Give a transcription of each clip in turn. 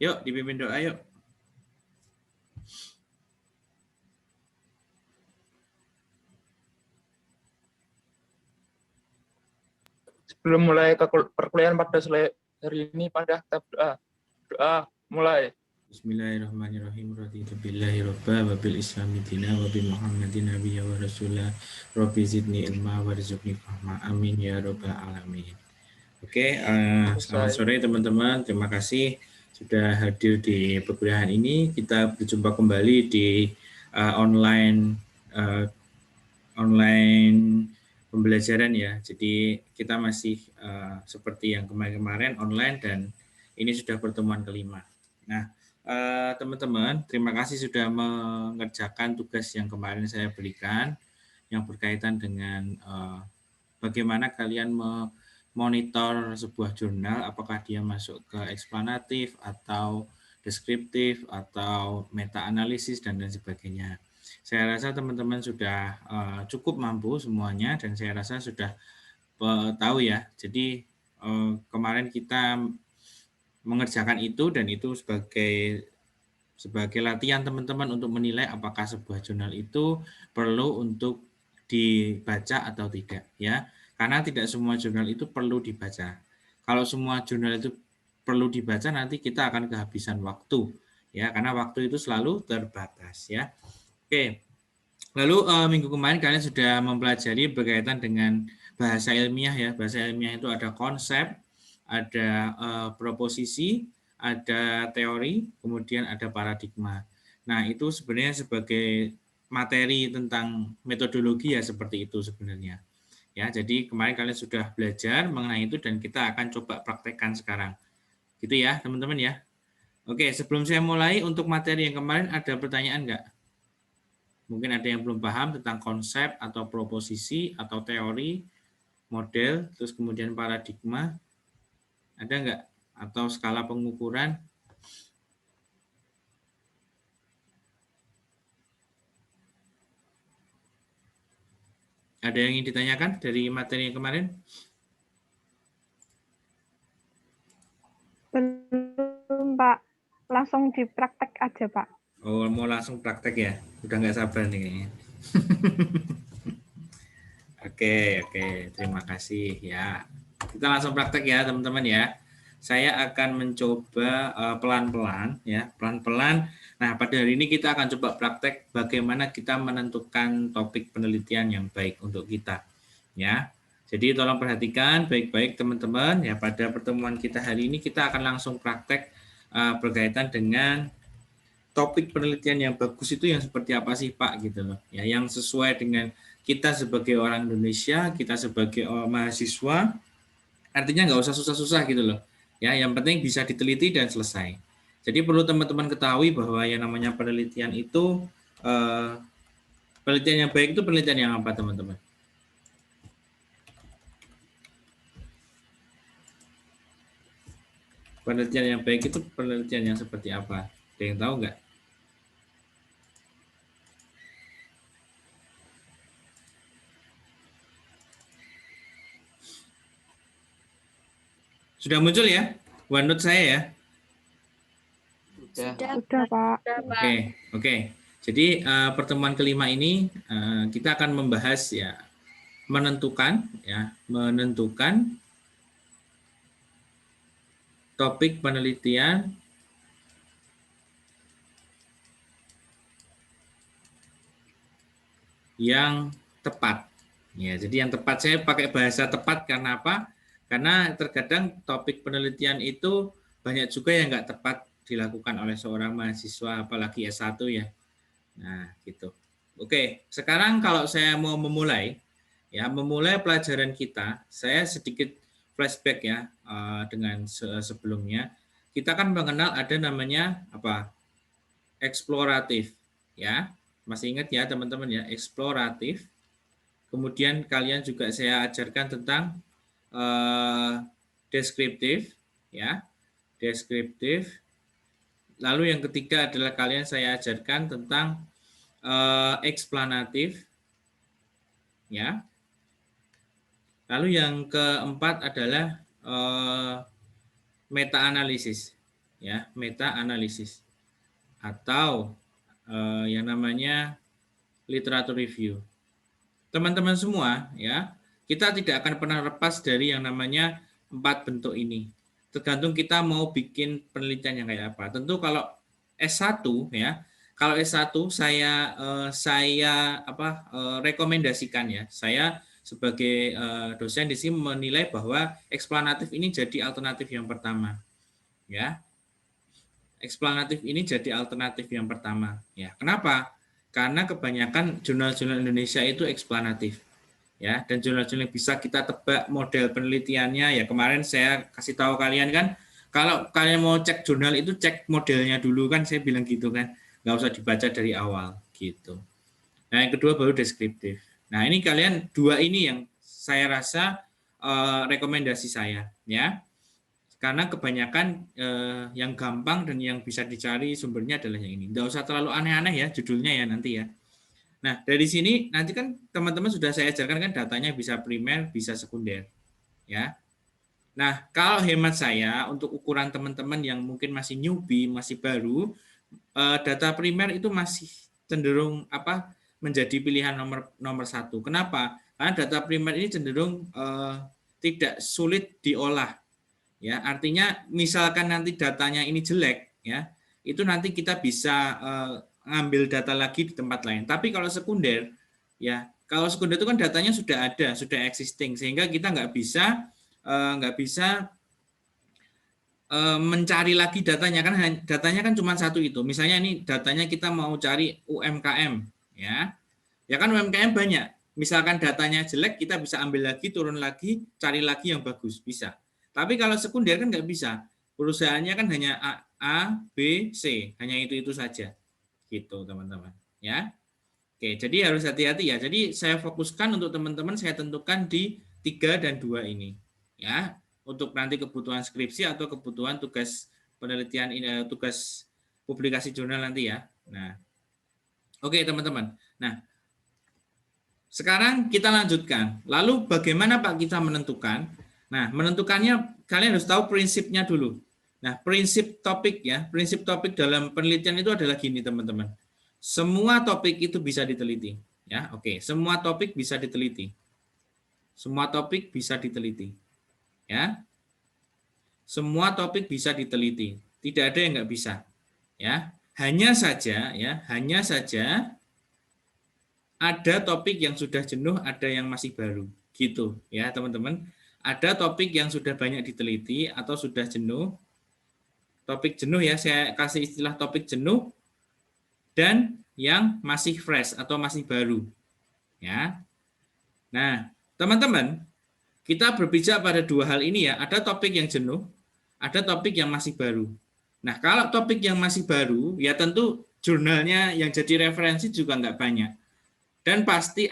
Yuk, dipimpin doa yuk. Sebelum mulai perkuliahan pada hari ini pada doa. Doa mulai. Bismillahirrahmanirrahim. Raditu billahi robba wa bil islami dina wa bi muhammadin nabiyya wa rasulah. Rabbi zidni ilma warzuqni fahma. Amin ya rabbal alamin. Oke, selamat sore teman-teman. Terima kasih sudah hadir di perkuliahan ini. Kita berjumpa kembali di online pembelajaran ya. Jadi kita masih seperti yang kemarin-kemarin online dan ini sudah pertemuan kelima. Nah, teman-teman, terima kasih sudah mengerjakan tugas yang kemarin saya berikan yang berkaitan dengan bagaimana kalian memonitor sebuah jurnal, apakah dia masuk ke eksplanatif atau deskriptif atau meta analisis dan lain sebagainya. Saya rasa teman-teman sudah cukup mampu semuanya dan saya rasa sudah tahu ya. Jadi kemarin kita mengerjakan itu dan itu sebagai latihan teman-teman untuk menilai apakah sebuah jurnal itu perlu untuk dibaca atau tidak ya. Karena tidak semua jurnal itu perlu dibaca. Kalau semua jurnal itu perlu dibaca nanti kita akan kehabisan waktu ya karena waktu itu selalu terbatas ya. Oke. Lalu minggu kemarin kalian sudah mempelajari berkaitan dengan bahasa ilmiah ya. Bahasa ilmiah itu ada konsep, ada proposisi, ada teori, kemudian ada paradigma. Nah, itu sebenarnya sebagai materi tentang metodologi ya seperti itu sebenarnya. Ya, jadi kemarin kalian sudah belajar mengenai itu dan kita akan coba praktekkan sekarang. Gitu ya, teman-teman ya. Oke, sebelum saya mulai untuk materi yang kemarin ada pertanyaan enggak? Mungkin ada yang belum paham tentang konsep atau proposisi atau teori, model, terus kemudian paradigma. Ada enggak? Atau skala pengukuran? Ada yang ingin ditanyakan dari materi yang kemarin? Belum, Pak. Langsung dipraktek aja, Pak. Oh, mau langsung praktek ya? Udah nggak sabar nih kayaknya. Oke, terima kasih ya. Kita langsung praktek ya, teman-teman ya. Saya akan mencoba pelan-pelan ya, pelan-pelan. Nah, pada hari ini kita akan coba praktek bagaimana kita menentukan topik penelitian yang baik untuk kita ya. Jadi tolong perhatikan baik-baik teman-teman ya, pada pertemuan kita hari ini kita akan langsung praktek berkaitan dengan topik penelitian yang bagus itu yang seperti apa sih Pak gitu loh. Ya, yang sesuai dengan kita sebagai orang Indonesia, kita sebagai mahasiswa, artinya nggak usah susah-susah gitu loh. Ya, yang penting bisa diteliti dan selesai. Jadi perlu teman-teman ketahui bahwa yang namanya penelitian itu penelitian yang baik itu penelitian yang apa teman-teman? Penelitian yang baik itu penelitian yang seperti apa? Ada yang tahu nggak? Sudah muncul ya? OneNote saya ya? Sudah, Pak. Oke. Jadi pertemuan kelima ini kita akan membahas ya menentukan topik penelitian yang tepat. Ya, jadi yang tepat saya pakai bahasa tepat karena apa? Karena terkadang topik penelitian itu banyak juga yang nggak tepat dilakukan oleh seorang mahasiswa, apalagi S1 ya. Nah, gitu. Oke, sekarang kalau saya mau memulai pelajaran kita, saya sedikit flashback ya dengan sebelumnya. Kita kan mengenal ada namanya apa? Eksploratif, ya. Masih ingat ya teman-teman ya, eksploratif. Kemudian kalian juga saya ajarkan tentang deskriptif, ya, deskriptif. Lalu yang ketiga adalah kalian saya ajarkan tentang eksplanatif, ya. Lalu yang keempat adalah meta analisis, ya, meta analisis atau yang namanya literatur review. Teman-teman semua, ya, kita tidak akan pernah lepas dari yang namanya 4 bentuk ini. Tergantung kita mau bikin penelitian yang kayak apa. Tentu kalau S1 ya, kalau S1 saya rekomendasikan ya. Saya sebagai dosen di sini menilai bahwa eksplanatif ini jadi alternatif yang pertama. Ya. Eksplanatif ini jadi alternatif yang pertama. Ya, kenapa? Karena kebanyakan jurnal-jurnal Indonesia itu eksplanatif. Ya, dan jurnal-jurnal yang bisa kita tebak model penelitiannya, ya kemarin saya kasih tahu kalian kan, kalau kalian mau cek jurnal itu cek modelnya dulu kan, saya bilang gitu kan, nggak usah dibaca dari awal gitu. Nah, yang kedua baru deskriptif. Nah, ini kalian dua ini yang saya rasa rekomendasi saya, ya. Karena kebanyakan yang gampang dan yang bisa dicari sumbernya adalah yang ini. Nggak usah terlalu aneh-aneh ya judulnya ya nanti ya. Nah, dari sini nanti kan teman-teman sudah saya ajarkan kan datanya bisa primer, bisa sekunder. Ya. Nah, kalau hemat saya untuk ukuran teman-teman yang mungkin masih newbie, masih baru, data primer itu masih cenderung menjadi pilihan nomor 1. Kenapa? Karena data primer ini cenderung tidak sulit diolah. Ya, artinya misalkan nanti datanya ini jelek, ya, itu nanti kita bisa ngambil data lagi di tempat lain. Tapi kalau sekunder, ya, kalau sekunder itu kan datanya sudah ada, sudah existing, sehingga kita nggak bisa mencari lagi datanya kan datanya kan cuma satu itu. Misalnya ini datanya kita mau cari UMKM, ya, ya kan UMKM banyak. Misalkan datanya jelek, kita bisa ambil lagi, turun lagi, cari lagi yang bagus, bisa. Tapi kalau sekunder kan nggak bisa. Perusahaannya kan hanya A, B, C, hanya itu saja. Gitu, teman-teman. Ya. Oke, jadi harus hati-hati ya. Jadi saya fokuskan untuk teman-teman, saya tentukan di 3 dan 2 ini. Ya, untuk nanti kebutuhan skripsi atau kebutuhan tugas penelitian, tugas publikasi jurnal nanti ya. Nah, oke teman-teman. Nah, sekarang kita lanjutkan. Lalu bagaimana Pak kita menentukan? Nah, menentukannya kalian harus tahu prinsipnya dulu. Nah, prinsip topik ya, prinsip topik dalam penelitian itu adalah gini teman-teman. Semua topik itu bisa diteliti. Ya, oke. Semua topik bisa diteliti. Semua topik bisa diteliti. Ya, semua topik bisa diteliti. Tidak ada yang nggak bisa. Ya, hanya saja ada topik yang sudah jenuh, ada yang masih baru. Gitu ya teman-teman. Ada topik yang sudah banyak diteliti atau sudah jenuh. Topik jenuh ya, saya kasih istilah topik jenuh. Dan yang masih fresh atau masih baru. Ya. Nah, teman-teman, kita berbicara pada dua hal ini ya. Ada topik yang jenuh, ada topik yang masih baru. Nah, kalau topik yang masih baru, ya tentu jurnalnya yang jadi referensi juga nggak banyak. Dan pasti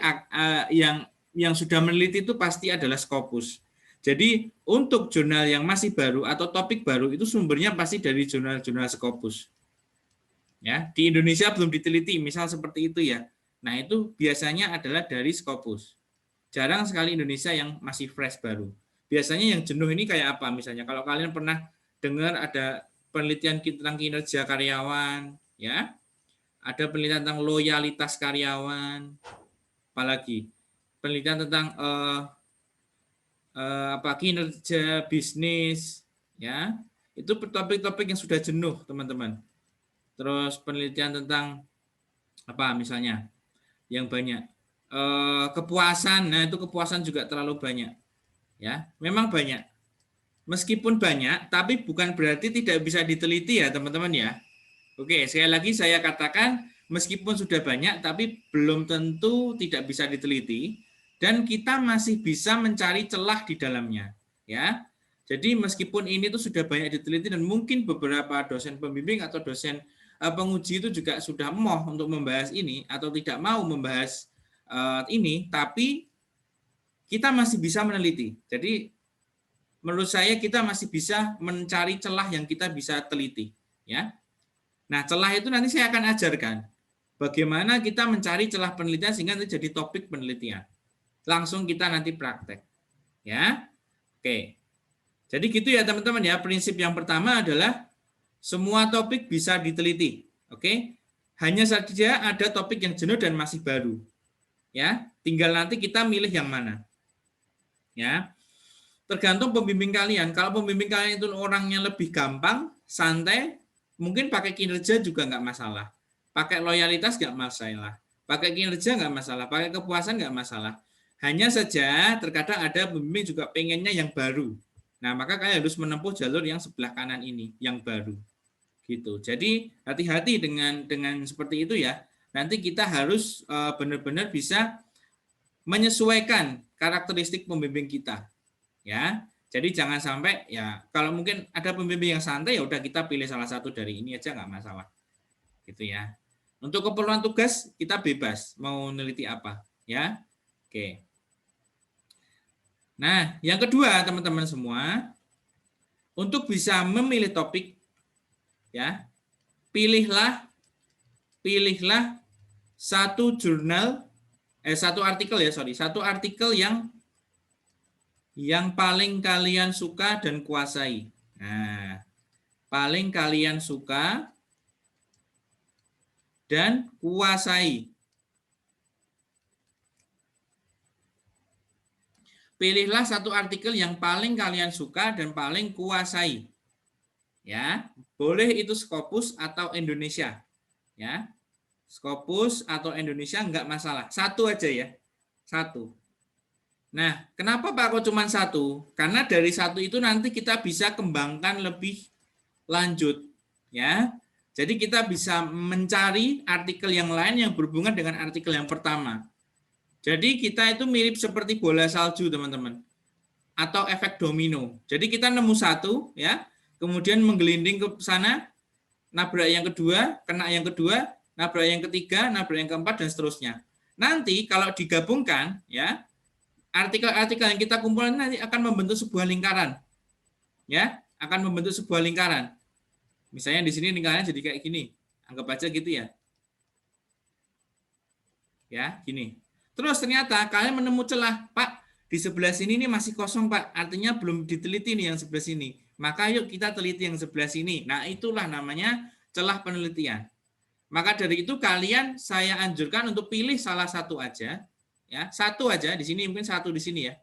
yang sudah meneliti itu pasti adalah Scopus. Jadi untuk jurnal yang masih baru atau topik baru itu sumbernya pasti dari jurnal-jurnal Scopus. Ya, di Indonesia belum diteliti, misal seperti itu ya. Nah, itu biasanya adalah dari Scopus. Jarang sekali Indonesia yang masih fresh baru. Biasanya yang jenuh ini kayak apa misalnya? Kalau kalian pernah dengar ada penelitian tentang kinerja karyawan, ya. Ada penelitian tentang loyalitas karyawan, apalagi penelitian tentang kinerja bisnis, ya. Itu topik-topik yang sudah jenuh, teman-teman. Terus penelitian tentang apa misalnya yang banyak kepuasan. Nah, itu kepuasan juga terlalu banyak. Ya, memang banyak. Meskipun banyak, tapi bukan berarti tidak bisa diteliti ya, teman-teman ya. Oke, sekali lagi saya katakan meskipun sudah banyak tapi belum tentu tidak bisa diteliti dan kita masih bisa mencari celah di dalamnya, ya. Jadi meskipun ini tuh sudah banyak diteliti dan mungkin beberapa dosen pembimbing atau dosen penguji itu juga sudah moh untuk membahas ini atau tidak mau membahas ini, tapi kita masih bisa meneliti. Jadi menurut saya kita masih bisa mencari celah yang kita bisa teliti, ya. Nah, celah itu nanti saya akan ajarkan bagaimana kita mencari celah penelitian sehingga nanti jadi topik penelitian. Langsung kita nanti praktek. Ya. Oke. Jadi gitu ya teman-teman ya. Prinsip yang pertama adalah Semua topik bisa diteliti. Oke? Hanya saja ada topik yang jenuh dan masih baru. Ya, tinggal nanti kita milih yang mana. Ya. Tergantung pembimbing kalian. Kalau pembimbing kalian itu orangnya lebih gampang, santai, mungkin pakai kinerja juga nggak masalah. Pakai loyalitas nggak masalah. Pakai kinerja nggak masalah. Pakai kepuasan nggak masalah. Hanya saja terkadang ada pembimbing juga pengennya yang baru. Nah, maka kalian harus menempuh jalur yang sebelah kanan ini, yang baru. Gitu. Jadi hati-hati dengan seperti itu ya. Nanti kita harus benar-benar bisa menyesuaikan karakteristik pembimbing kita. Ya. Jadi jangan sampai ya kalau mungkin ada pembimbing yang santai ya udah kita pilih salah satu dari ini aja nggak masalah. Gitu ya. Untuk keperluan tugas kita bebas mau meneliti apa, ya. Oke. Nah, yang kedua teman-teman semua, untuk bisa memilih topik ya, pilihlah satu artikel yang paling kalian suka dan kuasai. Nah, paling kalian suka dan kuasai. Pilihlah satu artikel yang paling kalian suka dan paling kuasai. Ya, boleh itu Scopus atau Indonesia. Ya. Scopus atau Indonesia enggak masalah. Satu aja ya. Satu. Nah, kenapa Pak kok cuma satu? Karena dari satu itu nanti kita bisa kembangkan lebih lanjut. Ya. Jadi kita bisa mencari artikel yang lain yang berhubungan dengan artikel yang pertama. Jadi kita itu mirip seperti bola salju, teman-teman. Atau efek domino. Jadi kita nemu satu, ya, kemudian menggelinding ke sana, nabrak yang kedua, kena yang kedua, nabrak yang ketiga, nabrak yang keempat, dan seterusnya. Nanti kalau digabungkan, ya, artikel-artikel yang kita kumpulkan nanti akan membentuk sebuah lingkaran. Ya, akan membentuk sebuah lingkaran. Misalnya di sini lingkarannya jadi kayak gini. Anggap aja gitu ya. Ya, gini. Terus ternyata kalian menemu celah, Pak, di sebelah sini ini masih kosong, Pak. Artinya belum diteliti nih yang sebelah sini. Maka yuk kita teliti yang sebelah sini. Nah, itulah namanya celah penelitian. Maka dari itu kalian saya anjurkan untuk pilih salah satu aja, ya, satu aja di sini, mungkin satu di sini ya.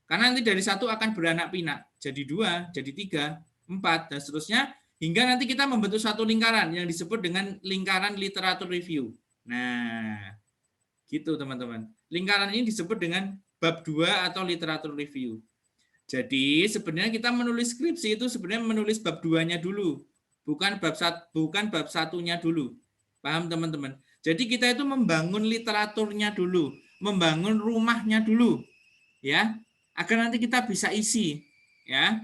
Karena nanti dari satu akan beranak pinak, jadi 2, jadi 3, 4 dan seterusnya hingga nanti kita membentuk satu lingkaran yang disebut dengan lingkaran literatur review. Nah, gitu teman-teman. Lingkaran ini disebut dengan bab 2 atau literatur review. Jadi sebenarnya kita menulis skripsi itu sebenarnya menulis bab 2-nya dulu, bukan bab satunya dulu. Paham teman-teman? Jadi kita itu membangun literaturnya dulu, membangun rumahnya dulu, ya, agar nanti kita bisa isi, ya,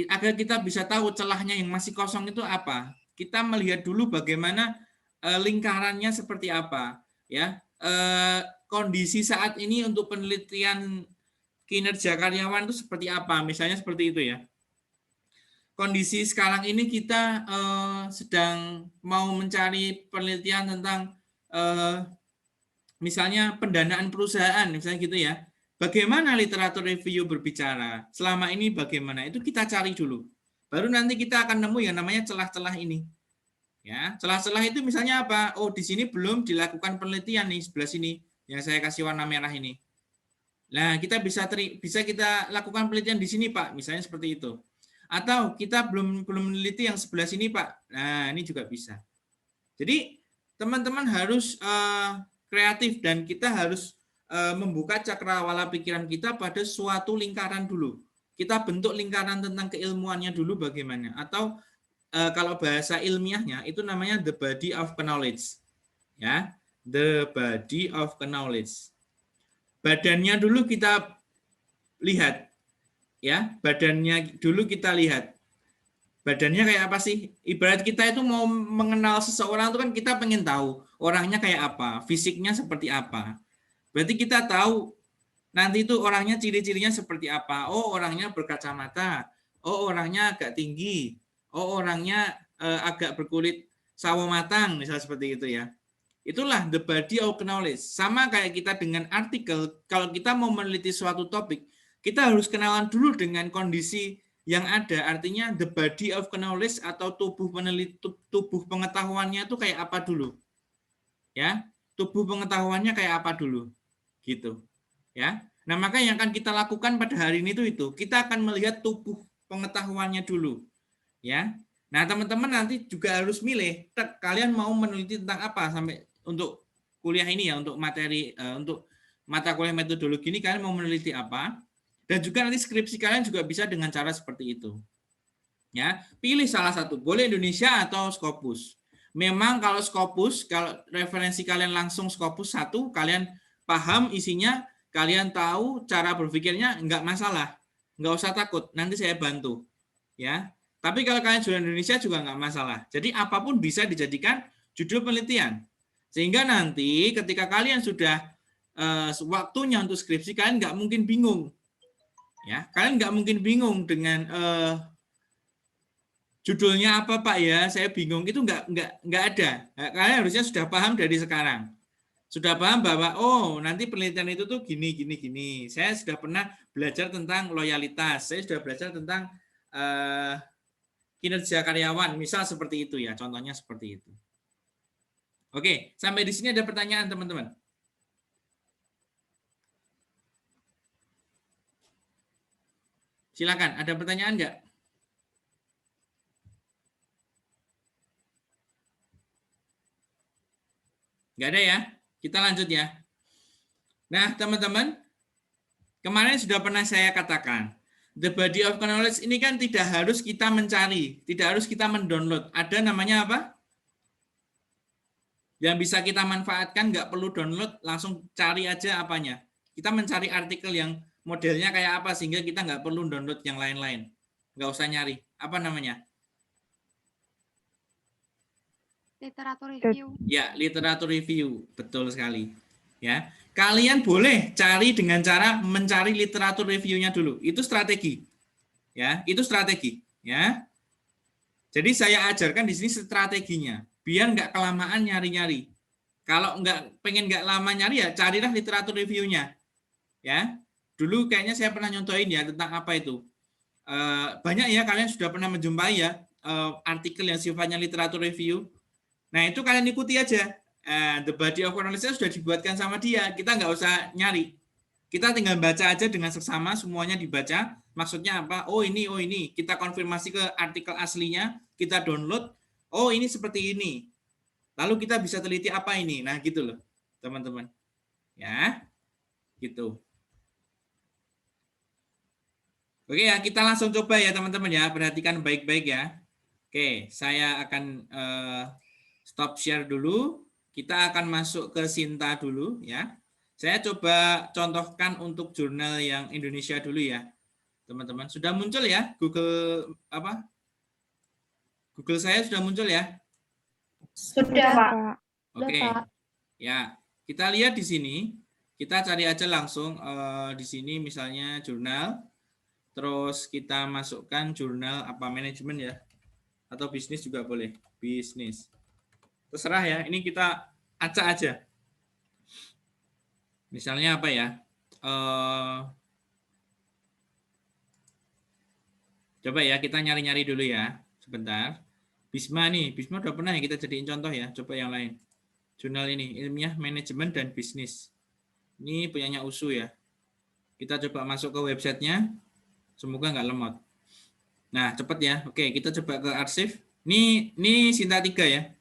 agar kita bisa tahu celahnya yang masih kosong itu apa. Kita melihat dulu bagaimana lingkarannya seperti apa, ya. Kondisi saat ini untuk penelitian kinerja karyawan itu seperti apa, misalnya seperti itu ya. Kondisi sekarang ini kita sedang mau mencari penelitian tentang misalnya pendanaan perusahaan, misalnya gitu ya. Bagaimana literatur review berbicara? Selama ini bagaimana? Itu kita cari dulu. Baru nanti kita akan nemu yang namanya celah-celah ini. Ya, celah-celah itu misalnya apa? Oh, di sini belum dilakukan penelitian nih sebelah sini yang saya kasih warna merah ini. Nah, kita bisa kita lakukan penelitian di sini, Pak. Misalnya seperti itu. Atau kita belum meneliti yang sebelah sini, Pak. Nah, ini juga bisa. Jadi, teman-teman harus kreatif dan kita harus membuka cakrawala pikiran kita pada suatu lingkaran dulu. Kita bentuk lingkaran tentang keilmuannya dulu bagaimana. Atau kalau bahasa ilmiahnya itu namanya the body of knowledge. Ya, the body of knowledge. Badannya dulu kita lihat. Ya, badannya dulu kita lihat. Badannya kayak apa sih? Ibarat kita itu mau mengenal seseorang itu kan kita pengen tahu orangnya kayak apa, fisiknya seperti apa. Berarti kita tahu nanti itu orangnya ciri-cirinya seperti apa. Oh, orangnya berkacamata. Oh, orangnya agak tinggi. Oh, orangnya agak berkulit sawo matang, misalnya seperti itu ya. Itulah the body of knowledge. Sama kayak kita dengan artikel, kalau kita mau meneliti suatu topik, kita harus kenalan dulu dengan kondisi yang ada, artinya the body of knowledge atau tubuh pengetahuannya itu kayak apa dulu, ya, tubuh pengetahuannya kayak apa dulu, gitu, ya. Nah, maka yang akan kita lakukan pada hari ini itu kita akan melihat tubuh pengetahuannya dulu, ya. Nah, teman-teman nanti juga harus milih, kalian mau meneliti tentang apa sampai untuk kuliah ini ya, untuk materi, untuk mata kuliah metodologi ini kalian mau meneliti apa, dan juga nanti skripsi kalian juga bisa dengan cara seperti itu. Ya, pilih salah satu, boleh Indonesia atau Scopus. Memang kalau Scopus, kalau referensi kalian langsung Scopus 1, kalian paham isinya, kalian tahu cara berpikirnya, enggak masalah. Enggak usah takut, nanti saya bantu. Ya. Tapi kalau kalian jurnal Indonesia juga enggak masalah. Jadi apapun bisa dijadikan judul penelitian. Sehingga nanti ketika kalian sudah waktunya untuk skripsi, kalian enggak mungkin bingung. Ya, kalian nggak mungkin bingung dengan judulnya apa Pak ya, saya bingung, itu nggak ada. Nah, kalian harusnya sudah paham dari sekarang. Sudah paham bahwa oh nanti penelitian itu tuh gini. Saya sudah pernah belajar tentang loyalitas, saya sudah belajar tentang kinerja karyawan, misal seperti itu ya, contohnya seperti itu. Oke, sampai di sini ada pertanyaan teman-teman. Silakan, ada pertanyaan nggak? Nggak ada ya? Kita lanjut ya. Nah, teman-teman, kemarin sudah pernah saya katakan, the body of knowledge ini kan tidak harus kita mencari, tidak harus kita mendownload. Ada namanya apa? Yang bisa kita manfaatkan, nggak perlu download, langsung cari aja apanya. Kita mencari artikel yang modelnya kayak apa, sehingga kita nggak perlu download yang lain-lain. Nggak usah nyari. Apa namanya? Literatur review. Ya, literatur review. Betul sekali. Ya, kalian boleh cari dengan cara mencari literatur reviewnya dulu. Itu strategi. Ya, itu strategi. Ya. Jadi saya ajarkan di sini strateginya. Biar nggak kelamaan nyari-nyari. Kalau pengen nggak lama nyari ya carilah literatur reviewnya. Ya, dulu kayaknya saya pernah nyontohin ya tentang apa itu. Banyak ya kalian sudah pernah menjumpai ya artikel yang sifatnya literatur review. Nah itu kalian ikuti aja. The body of knowledge sudah dibuatkan sama dia. Kita nggak usah nyari. Kita tinggal baca aja dengan seksama, semuanya dibaca. Maksudnya apa? Oh ini. Kita konfirmasi ke artikel aslinya, kita download. Oh ini seperti ini. Lalu kita bisa teliti apa ini. Nah gitu loh, teman-teman. Ya, gitu. Oke ya, kita langsung coba ya teman-teman ya. Perhatikan baik-baik ya. Oke, saya akan stop share dulu. Kita akan masuk ke Sinta dulu ya. Saya coba contohkan untuk jurnal yang Indonesia dulu ya. Teman-teman, sudah muncul ya Google apa? Google saya sudah muncul ya? Sudah, Pak. Oke. Ya, kita lihat di sini. Kita cari aja langsung di sini misalnya jurnal. Terus kita masukkan jurnal apa manajemen ya. Atau bisnis juga boleh. Bisnis. Terserah ya, ini kita acak aja. Misalnya apa ya? Coba ya, kita nyari-nyari dulu ya. Sebentar. Bisma nih, Bisma udah pernah ya kita jadiin contoh ya. Coba yang lain. Jurnal ini, ilmiah manajemen dan bisnis. Ini punyanya USU ya. Kita coba masuk ke websitenya. Semoga nggak lemot. Nah, cepat ya. Oke, kita coba ke arsip. Ini Sinta 3 ya.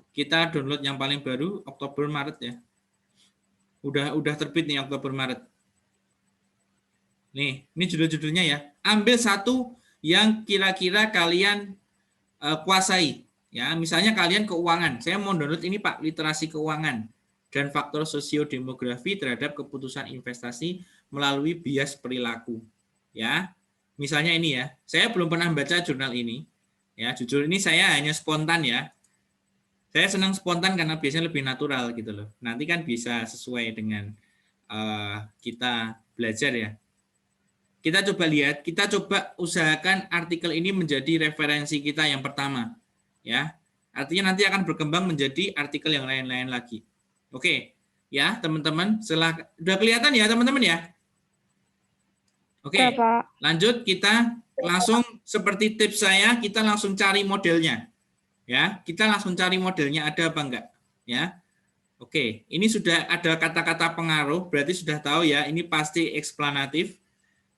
Kita download yang paling baru Oktober Maret ya. Udah terbit nih Oktober Maret. Nih, ini judul-judulnya ya. Ambil satu yang kira-kira kalian kuasai ya. Misalnya kalian keuangan. Saya mau download ini Pak, literasi keuangan dan faktor sosiodemografi terhadap keputusan investasi melalui bias perilaku. Ya. Misalnya ini ya. Saya belum pernah baca jurnal ini. Ya, jujur ini saya hanya spontan ya. Saya senang spontan karena biasanya lebih natural gitu loh. Nanti kan bisa sesuai dengan kita belajar ya. Kita coba lihat, kita coba usahakan artikel ini menjadi referensi kita yang pertama. Ya, artinya nanti akan berkembang menjadi artikel yang lain-lain lagi. Oke, ya teman-teman. Udah kelihatan ya teman-teman ya? Oke, lanjut kita langsung seperti tips saya, kita langsung cari modelnya. Ya, kita langsung cari modelnya ada apa enggak, ya. Oke, ini sudah ada kata-kata pengaruh, berarti sudah tahu ya, ini pasti eksplanatif.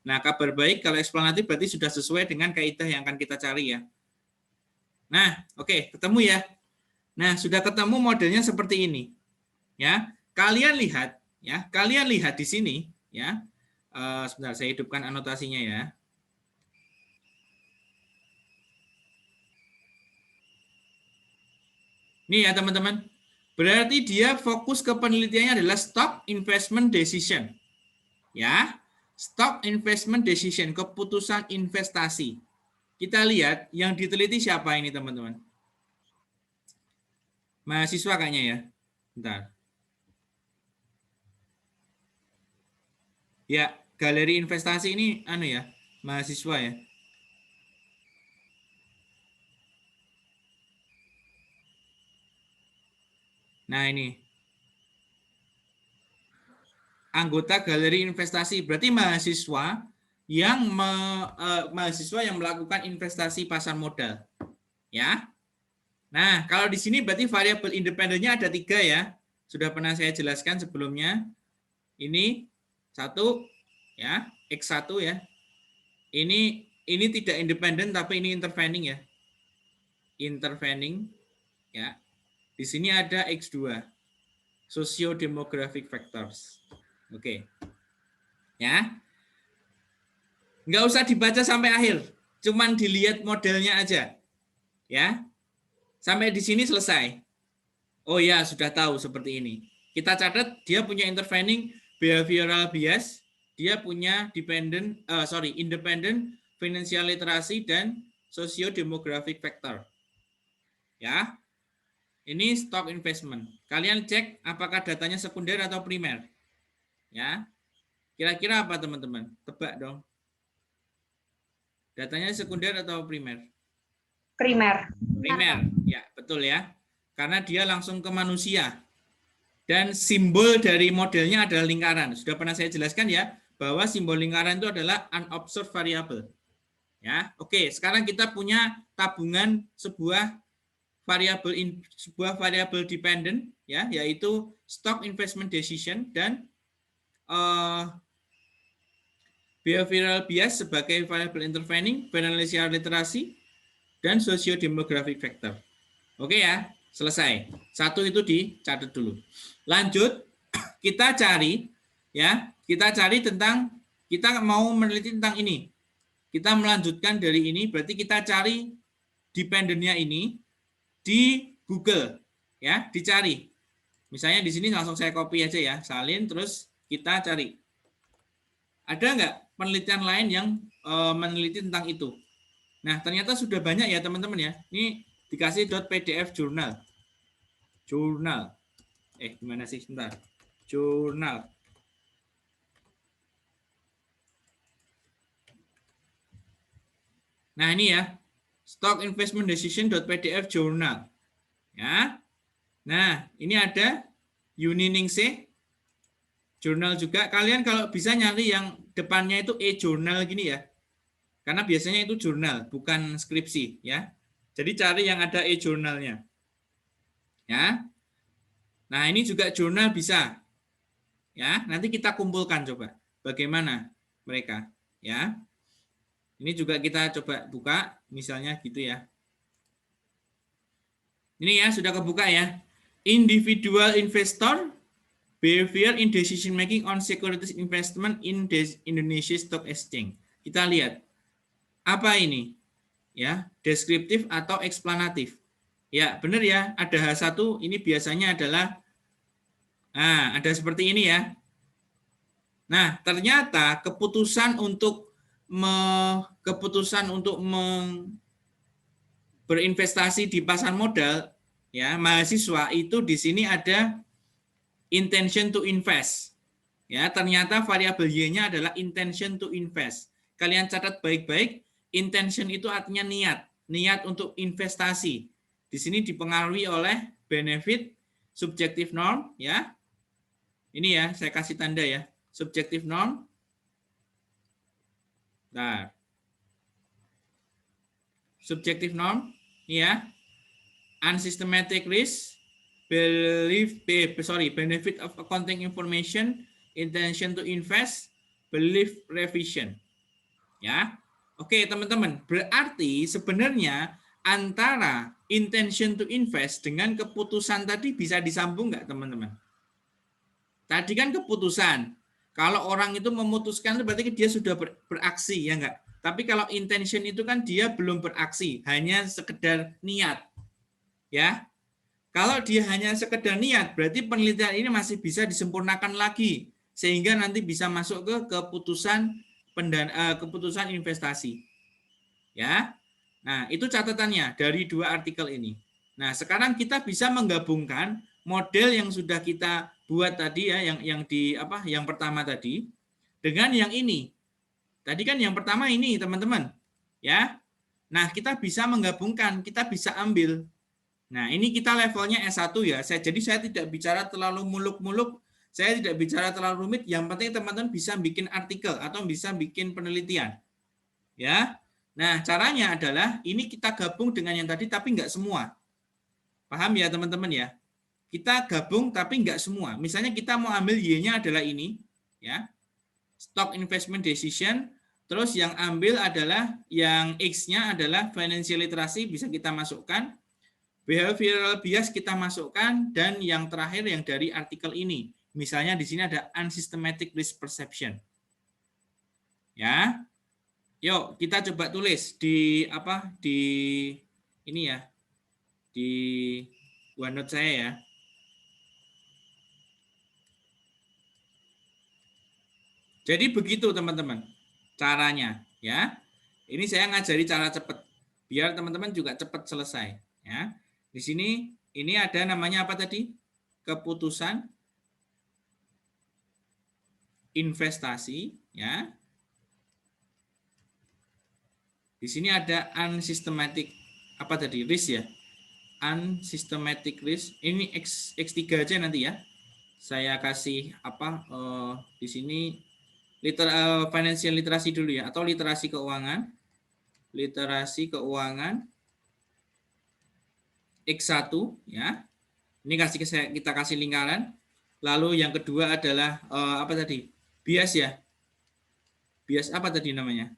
Nah, kabar baik kalau eksplanatif berarti sudah sesuai dengan kaidah yang akan kita cari ya. Nah, oke, ketemu ya. Nah, sudah ketemu modelnya seperti ini. Ya, kalian lihat ya, kalian lihat di sini ya. Sebentar, saya hidupkan anotasinya ya. Ini ya teman-teman, berarti dia fokus ke penelitiannya adalah stock investment decision. Ya, stock investment decision, keputusan investasi. Kita lihat yang diteliti siapa ini teman-teman? Mahasiswa kayaknya ya. Bentar. Ya, galeri investasi ini ya, mahasiswa ya. Nah, ini. Anggota galeri investasi, berarti mahasiswa yang melakukan investasi pasar modal. Ya. Nah, kalau di sini berarti variabel independennya ada 3 ya. Sudah pernah saya jelaskan sebelumnya. Ini 1 ya, X1 ya. Ini tidak independen tapi ini intervening ya. Intervening ya. Di sini ada X2. Socio-demographic factors. Oke. Ya. Nggak usah dibaca sampai akhir. Cuman dilihat modelnya aja. Ya. Sampai di sini selesai. Oh ya, sudah tahu seperti ini. Kita catat dia punya intervening behavioral bias, dia punya independent financial literacy dan socio-demographic factor. Ya. Ini stock investment. Kalian cek apakah datanya sekunder atau primer. Ya. Kira-kira apa teman-teman? Tebak dong. Datanya sekunder atau primer? Primer. Primer. Ya, betul ya. Karena dia langsung ke manusia. Dan simbol dari modelnya adalah lingkaran. Sudah pernah saya jelaskan ya, bahwa simbol lingkaran itu adalah unobserved variable. Ya, oke. Sekarang kita punya tabungan sebuah variabel dependent ya, yaitu stock investment decision dan behavioral bias sebagai variabel intervening, financial literacy dan socio-demographic factor. Oke ya, selesai. 1 itu dicatat dulu. Lanjut, kita cari ya, kita mau meneliti tentang ini. Kita melanjutkan dari ini, berarti kita cari dependennya ini di Google ya, dicari. Misalnya di sini langsung saya copy aja ya, salin terus kita cari. Ada nggak penelitian lain yang meneliti tentang itu? Nah, ternyata sudah banyak ya teman-teman ya. Ini dikasih .pdf jurnal. Jurnal. Gimana sih sebentar. Jurnal. Nah, ini ya. Stock Investment Decision.pdf Journal. Ya. Nah, ini ada Uniningsih Jurnal juga. Kalian kalau bisa nyari yang depannya itu e-journal gini ya. Karena biasanya itu jurnal, bukan skripsi ya. Jadi cari yang ada e-journalnya. Ya. Nah, ini juga jurnal bisa. Ya, nanti kita kumpulkan coba bagaimana mereka, ya. Ini juga kita coba buka, misalnya gitu ya. Ini ya, sudah kebuka ya. Individual investor behavior in decision making on securities investment in Indonesia Stock Exchange. Kita lihat. Apa ini? Ya, deskriptif atau eksplanatif. Ya, benar ya, ada H1, ini biasanya adalah ada seperti ini ya. Nah, ternyata keputusan untuk berinvestasi di pasar modal ya, mahasiswa itu di sini ada intention to invest. Ya, ternyata variabel Y-nya adalah intention to invest. Kalian catat baik-baik, intention itu artinya niat untuk investasi. Di sini dipengaruhi oleh benefit, subjective norm ya. Ini ya, saya kasih tanda ya. Subjective norm. Nah, subjective norm, ya. Unsystematic risk, benefit of accounting information, intention to invest, belief revision. Ya. Oke, teman-teman. Berarti sebenarnya antara intention to invest dengan keputusan tadi bisa disambung nggak, teman-teman? Tadi kan keputusan. Kalau orang itu memutuskan itu berarti dia sudah beraksi, ya enggak? Tapi kalau intention itu kan dia belum beraksi, hanya sekedar niat. Ya. Kalau dia hanya sekedar niat, berarti penelitian ini masih bisa disempurnakan lagi sehingga nanti bisa masuk ke keputusan investasi. Ya. Nah, itu catatannya dari dua artikel ini. Nah, sekarang kita bisa menggabungkan model yang sudah kita buat tadi ya, yang pertama tadi dengan yang ini. Tadi kan yang pertama ini, teman-teman. Ya. Nah, kita bisa menggabungkan, kita bisa ambil. Nah, ini kita levelnya S1 ya. Jadi saya tidak bicara terlalu muluk-muluk, saya tidak bicara terlalu rumit. Yang penting teman-teman bisa bikin artikel atau bisa bikin penelitian. Ya. Nah, caranya adalah ini kita gabung dengan yang tadi tapi enggak semua. Paham ya, teman-teman ya? Kita gabung tapi enggak semua. Misalnya kita mau ambil Y-nya adalah ini, ya. Stock investment decision, terus yang ambil adalah yang X-nya adalah financial literacy, bisa kita masukkan. Behavioral bias kita masukkan, dan yang terakhir yang dari artikel ini. Misalnya di sini ada unsystematic risk perception. Ya. Yuk, kita coba tulis di ini ya. Di OneNote saya ya. Jadi begitu teman-teman caranya ya. Ini saya ngajari cara cepat biar teman-teman juga cepat selesai ya. Di sini ini ada namanya apa tadi? Keputusan investasi ya. Di sini ada unsystematic apa tadi? Risk ya. Unsystematic risk. Ini X3 aja nanti ya. Saya kasih di sini financial literasi dulu ya, atau literasi keuangan. Literasi keuangan X1 ya. Ini kita kasih lingkaran. Lalu yang kedua adalah apa tadi? Bias ya. Bias apa tadi namanya?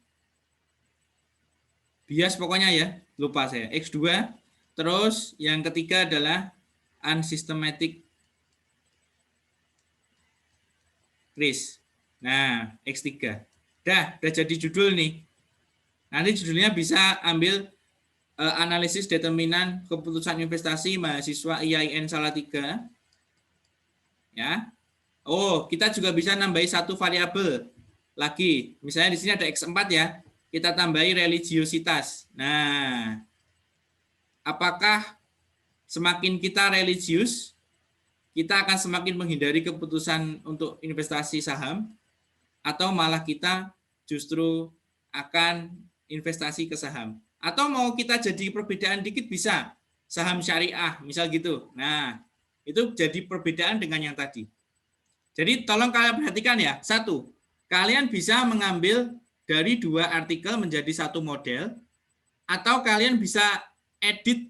Bias pokoknya ya, lupa saya. X2. Terus yang ketiga adalah unsystematic risk. Nah, X3. Udah jadi judul nih. Nanti judulnya bisa ambil analisis determinan keputusan investasi mahasiswa IAIN Salatiga. Ya. Oh, kita juga bisa nambahi satu variabel lagi. Misalnya di sini ada X4 ya. Kita tambahi religiositas. Nah, apakah semakin kita religius, kita akan semakin menghindari keputusan untuk investasi saham, atau malah kita justru akan investasi ke saham? Atau mau kita jadi perbedaan dikit bisa, saham syariah, misal gitu. Nah, itu jadi perbedaan dengan yang tadi. Jadi tolong kalian perhatikan ya. Satu, kalian bisa mengambil dari dua artikel menjadi satu model, atau kalian bisa edit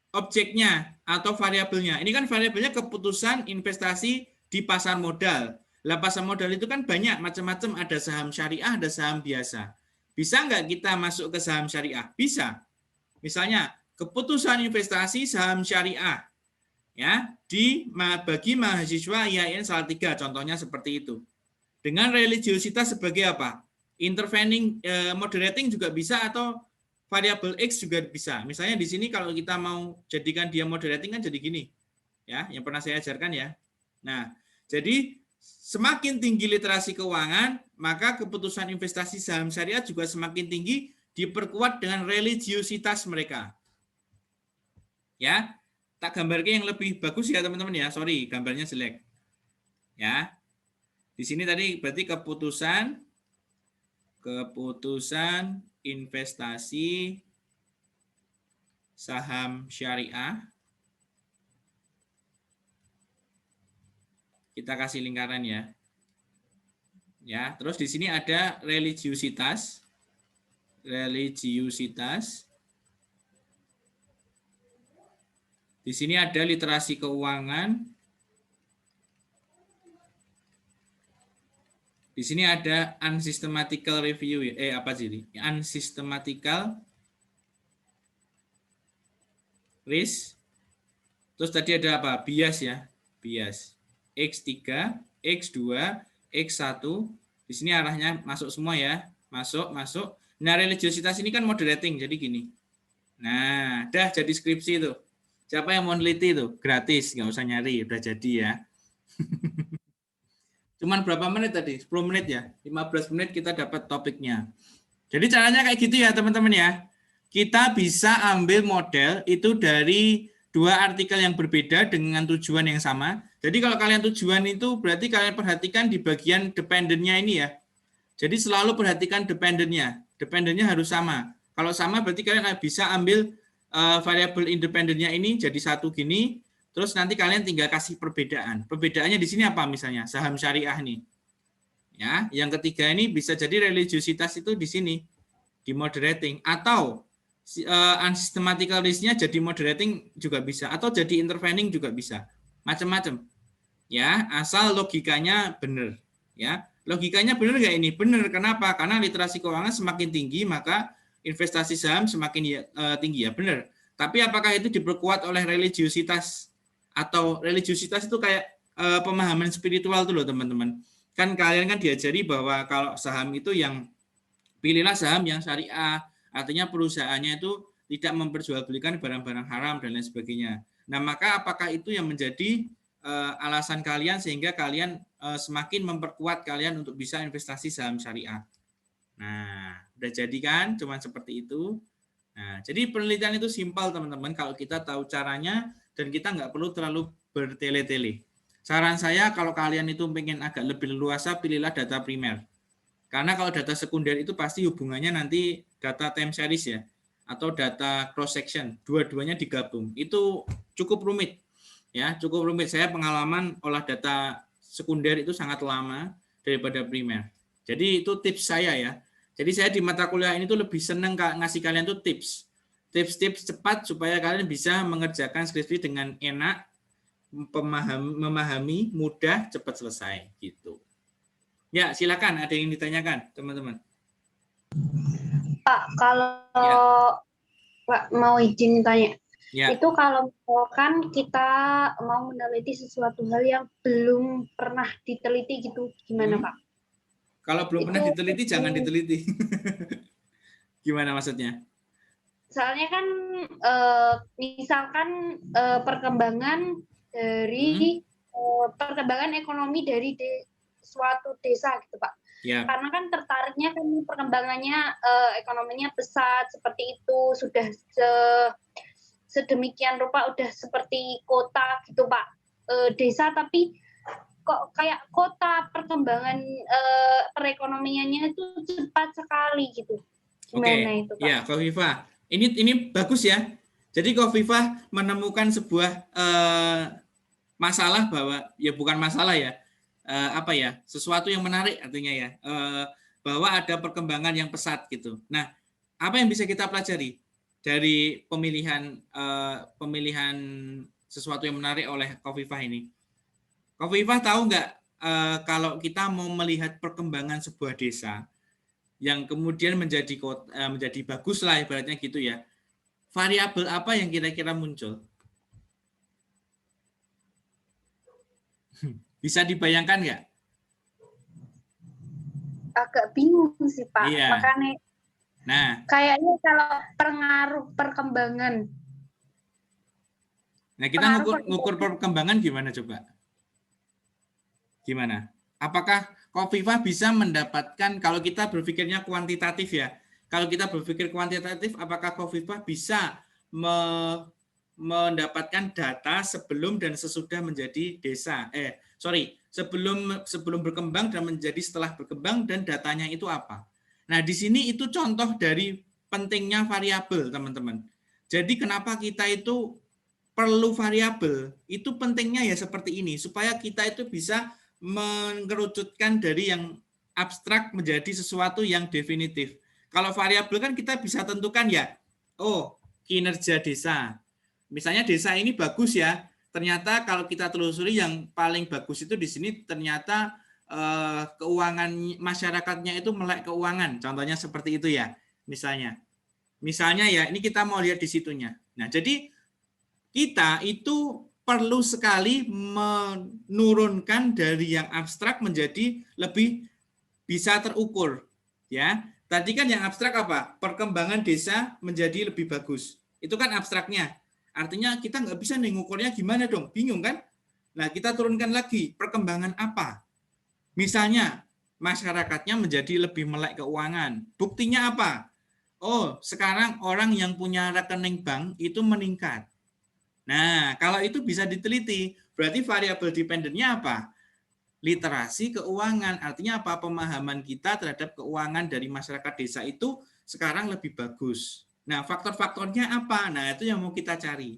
objeknya atau variabelnya. Ini kan variabelnya keputusan investasi di pasar modal. Lah pasar modal itu kan banyak macam-macam, ada saham syariah, ada saham biasa. Bisa nggak kita masuk ke saham syariah? Bisa. Misalnya keputusan investasi saham syariah ya bagi mahasiswa IAIN Salatiga, contohnya seperti itu. Dengan religiositas sebagai apa? Intervening moderating juga bisa, atau variabel X juga bisa. Misalnya di sini kalau kita mau jadikan dia moderating kan jadi gini. Ya, yang pernah saya ajarkan ya. Nah, jadi semakin tinggi literasi keuangan, maka keputusan investasi saham syariah juga semakin tinggi, diperkuat dengan religiositas mereka. Ya, tak gambarnya yang lebih bagus ya teman-teman ya. Sorry, gambarnya jelek. Ya. Di sini tadi berarti keputusan investasi saham syariah. Kita kasih lingkaran ya. Ya, terus di sini ada religiositas. Di sini ada literasi keuangan. Di sini ada unsystematical review. Apa sih ini? Unsystematical risk. Terus tadi ada apa? Bias ya. Bias. X3, X2, X1. Di sini arahnya masuk semua ya. Masuk. Nah, religiositas ini kan moderating. Jadi gini. Nah, dah jadi skripsi itu. Siapa yang mau neliti itu? Gratis. Nggak usah nyari. Udah jadi ya. Cuman berapa menit tadi? 10 menit ya? 15 menit kita dapat topiknya. Jadi caranya kayak gitu ya teman-teman ya. Kita bisa ambil model itu dari 2 artikel yang berbeda dengan tujuan yang sama. Jadi kalau kalian tujuan itu berarti kalian perhatikan di bagian dependennya ini ya. Jadi selalu perhatikan dependennya. Dependennya harus sama. Kalau sama berarti kalian bisa ambil variabel independennya ini jadi satu gini. Terus nanti kalian tinggal kasih perbedaan. Perbedaannya di sini apa misalnya? Saham syariah nih. Ya, yang ketiga ini bisa jadi religiositas itu di sini di moderating atau unsystematical risk-nya jadi moderating juga bisa atau jadi intervening juga bisa. Macam-macam. Ya, asal logikanya benar, ya. Logikanya benar nggak ini? Benar. Kenapa? Karena literasi keuangan semakin tinggi, maka investasi saham semakin tinggi ya, benar. Tapi apakah itu diperkuat oleh religiositas? Atau religiositas itu kayak pemahaman spiritual tuh loh teman-teman. Kan kalian kan diajari bahwa kalau saham itu yang pilihlah saham yang syariah, artinya perusahaannya itu tidak memperjualbelikan barang-barang haram dan lain sebagainya. Nah, maka apakah itu yang menjadi alasan kalian sehingga kalian semakin memperkuat kalian untuk bisa investasi saham syariah? Nah, udah jadi kan? Cuman seperti itu. Nah, jadi penelitian itu simpel teman-teman kalau kita tahu caranya dan kita nggak perlu terlalu bertele-tele. Saran saya kalau kalian itu pengen agak lebih leluasa, pilihlah data primer. Karena kalau data sekunder itu pasti hubungannya nanti data time series ya, atau data cross section, dua-duanya digabung. Itu cukup rumit, ya, cukup rumit. Saya pengalaman olah data sekunder itu sangat lama daripada primer. Jadi itu tips saya ya. Jadi saya di mata kuliah ini tuh lebih seneng ngasih kalian tuh tips cepat supaya kalian bisa mengerjakan skripsi dengan enak, memahami, mudah, cepat selesai gitu. Ya, silakan ada yang ditanyakan, teman-teman. Pak, kalau Pak mau izin tanya, itu kalau misalkan kita mau meneliti sesuatu hal yang belum pernah diteliti gitu, gimana Pak? Kalau belum pernah diteliti, jangan diteliti. Gimana maksudnya? Soalnya kan misalkan perkembangan dari perkembangan ekonomi dari suatu desa gitu Pak. Ya. Karena kan tertariknya kan perkembangannya ekonominya pesat seperti itu, sudah sedemikian rupa udah seperti kota gitu Pak. Desa tapi kok kayak kota perkembangan perekonomiannya itu cepat sekali gitu. Gimana itu Pak? Ya, Khofifah. Ini bagus ya. Jadi Khofifah menemukan sebuah masalah bahwa ya bukan masalah ya. Sesuatu yang menarik artinya ya. Bahwa ada perkembangan yang pesat gitu. Nah, apa yang bisa kita pelajari dari pemilihan sesuatu yang menarik oleh Khofifah ini? Khofifah tahu nggak kalau kita mau melihat perkembangan sebuah desa yang kemudian menjadi bagus lah ibaratnya gitu ya. Variabel apa yang kira-kira muncul? Bisa dibayangkan nggak? Agak bingung sih Pak. Iya. Makanya kayaknya kalau pengaruh perkembangan. Nah, kita ngukur perkembangan gimana coba? Gimana? Apakah Khofifah bisa mendapatkan, kalau kita berpikirnya kuantitatif ya, kalau kita berpikir kuantitatif, apakah Khofifah bisa mendapatkan data sebelum dan sesudah menjadi desa? Sebelum berkembang dan menjadi setelah berkembang dan datanya itu apa? Nah, di sini itu contoh dari pentingnya variabel, teman-teman. Jadi kenapa kita itu perlu variabel? Itu pentingnya ya seperti ini, supaya kita itu bisa mengerucutkan dari yang abstrak menjadi sesuatu yang definitif. Kalau variabel kan kita bisa tentukan ya, kinerja desa, Misalnya desa ini bagus ya, ternyata kalau kita telusuri yang paling bagus itu di sini ternyata keuangan masyarakatnya itu melek keuangan. Contohnya seperti itu ya, misalnya. Misalnya ya, ini kita mau lihat di situnya. Nah, jadi kita itu perlu sekali menurunkan dari yang abstrak menjadi lebih bisa terukur. Ya, tadi kan yang abstrak apa? Perkembangan desa menjadi lebih bagus. Itu kan abstraknya. Artinya kita nggak bisa nih ngukurnya gimana dong? Bingung kan? Nah, kita turunkan lagi. Perkembangan apa? Misalnya, masyarakatnya menjadi lebih melek keuangan. Buktinya apa? Oh, sekarang orang yang punya rekening bank itu meningkat. Nah, kalau itu bisa diteliti, berarti variabel dependennya apa? Literasi keuangan. Artinya apa? Pemahaman kita terhadap keuangan dari masyarakat desa itu sekarang lebih bagus. Nah, faktor-faktornya apa? Nah, itu yang mau kita cari.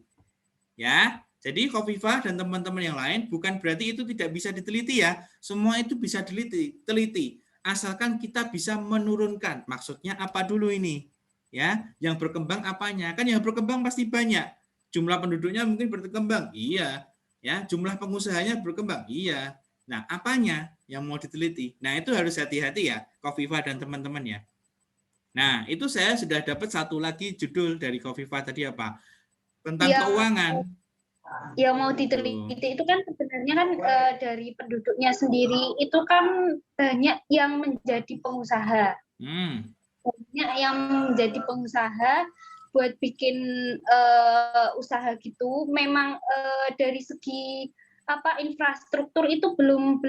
Ya, jadi Khofifah dan teman-teman yang lain bukan berarti itu tidak bisa diteliti ya. Semua itu bisa diteliti. Asalkan kita bisa menurunkan. Maksudnya apa dulu ini? Ya, yang berkembang apanya? Kan yang berkembang pasti banyak. Jumlah penduduknya mungkin berkembang. Iya. Ya, jumlah pengusahanya berkembang. Iya. Nah, apanya yang mau diteliti? Nah, itu harus hati-hati ya, Khofifah dan teman-teman ya. Nah, itu saya sudah dapat satu lagi judul dari Khofifah tadi apa? Tentang keuangan. Yang mau diteliti itu kan sebenarnya kan dari penduduknya sendiri itu kan banyak yang menjadi pengusaha. Banyak yang menjadi pengusaha buat bikin usaha gitu. Memang dari segi infrastruktur itu belum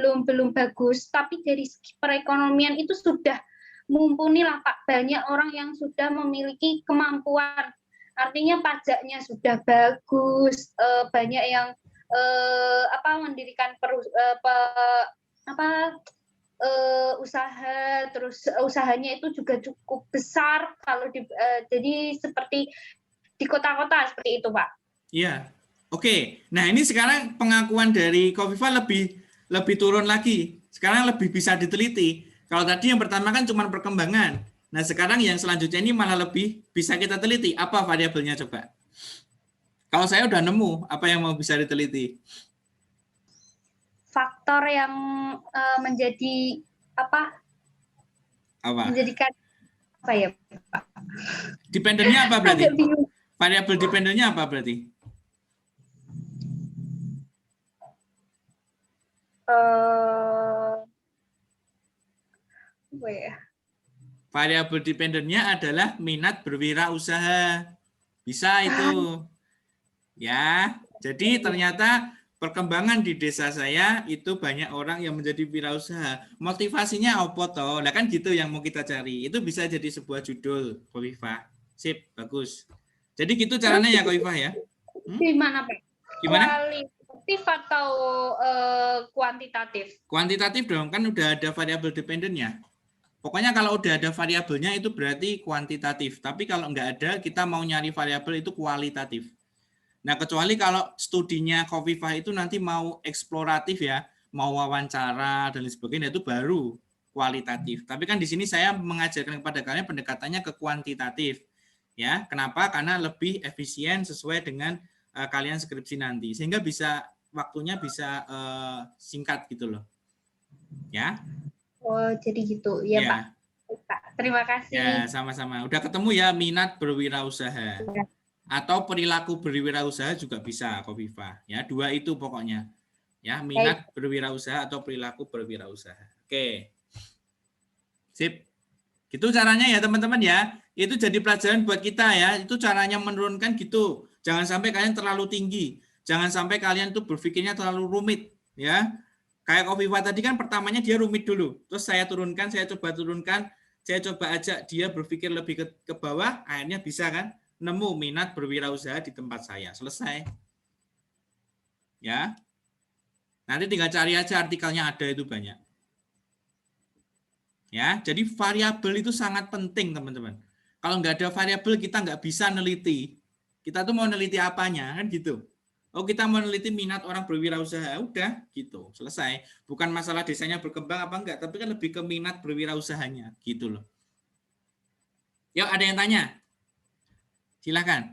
bagus, tapi dari segi perekonomian itu sudah mumpuni lah Pak. Banyak orang yang sudah memiliki kemampuan. Artinya pajaknya sudah bagus, banyak yang mendirikan usaha, terus usahanya itu juga cukup besar kalau jadi seperti di kota-kota seperti itu, Pak. Iya. Oke. Nah, ini sekarang pengakuan dari Khofifah lebih turun lagi. Sekarang lebih bisa diteliti. Kalau tadi yang pertama kan cuma perkembangan. Nah, sekarang yang selanjutnya ini malah lebih bisa kita teliti. Apa variabelnya coba? Kalau saya udah nemu, apa yang mau bisa diteliti? Faktor yang menjadi menjadikan apa ya, Pak? Dependennya apa berarti? Variabel dependennya apa berarti? Apa ya? Variabel dependennya adalah minat berwirausaha. Bisa itu. Ya, jadi ternyata perkembangan di desa saya itu banyak orang yang menjadi wirausaha. Motivasinya apa toh? Nah kan gitu yang mau kita cari. Itu bisa jadi sebuah judul, Khofifah. Sip, bagus. Jadi gitu caranya ya, Khofifah ya. Gimana, Pak? Gimana? Kualitatif atau kuantitatif? Kuantitatif dong, kan udah ada variabel dependennya. Pokoknya kalau udah ada variabelnya itu berarti kuantitatif. Tapi kalau nggak ada, kita mau nyari variabel itu kualitatif. Nah, kecuali kalau studinya Khofifah itu nanti mau eksploratif ya, mau wawancara dan lain sebagainya, itu baru kualitatif. Tapi kan di sini saya mengajarkan kepada kalian pendekatannya ke kuantitatif. Ya, kenapa? Karena lebih efisien sesuai dengan kalian skripsi nanti. Sehingga bisa waktunya bisa singkat gitu loh. Ya. Oh, jadi gitu. Ya, ya. Pak. Terima kasih. Ya, sama-sama. Udah ketemu ya minat berwirausaha. Ya. Atau perilaku berwirausaha juga bisa, Khofifah. Ya, dua itu pokoknya. Ya, minat berwirausaha atau perilaku berwirausaha. Oke. Sip. Gitu caranya ya, teman-teman ya. Itu jadi pelajaran buat kita ya. Itu caranya menurunkan gitu. Jangan sampai kalian terlalu tinggi. Jangan sampai kalian tuh berpikirnya terlalu rumit, ya. Kayak Khofifah tadi kan pertamanya dia rumit dulu. Terus saya turunkan, saya coba turunkan, saya coba ajak dia berpikir lebih ke bawah, akhirnya bisa kan nemu minat berwirausaha di tempat saya. Selesai. Ya. Nanti tinggal cari aja artikelnya ada itu banyak. Ya, jadi variabel itu sangat penting, teman-teman. Kalau nggak ada variabel kita nggak bisa neliti. Kita tuh mau neliti apanya kan gitu. Oh, kita meneliti minat orang berwirausaha, udah gitu, selesai. Bukan masalah desanya berkembang apa enggak, tapi kan lebih ke minat berwirausahanya, gitu loh. Yuk, ada yang tanya? Silakan.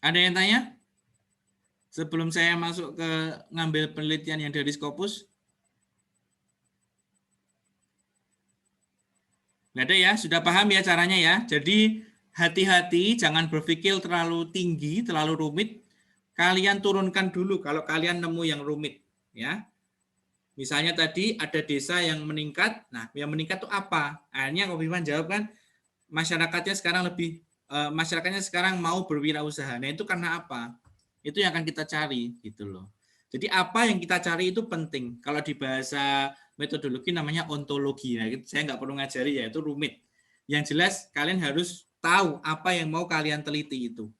Ada yang tanya? Sebelum saya masuk ke ngambil penelitian yang dari Scopus? Nggak ada ya? Sudah paham ya caranya ya? Jadi hati-hati, jangan berpikir terlalu tinggi, terlalu rumit. Kalian turunkan dulu kalau kalian nemu yang rumit. Ya. Misalnya tadi ada desa yang meningkat. Nah, yang meningkat itu apa? Akhirnya Kofifa jawab kan, masyarakatnya sekarang mau berwirausaha. Nah, itu karena apa? Itu yang akan kita cari gitu loh. Jadi apa yang kita cari itu penting. Kalau di bahasa metodologi namanya ontologi. Nah, saya nggak perlu ngajari ya, itu rumit. Yang jelas kalian harus tahu apa yang mau kalian teliti itu.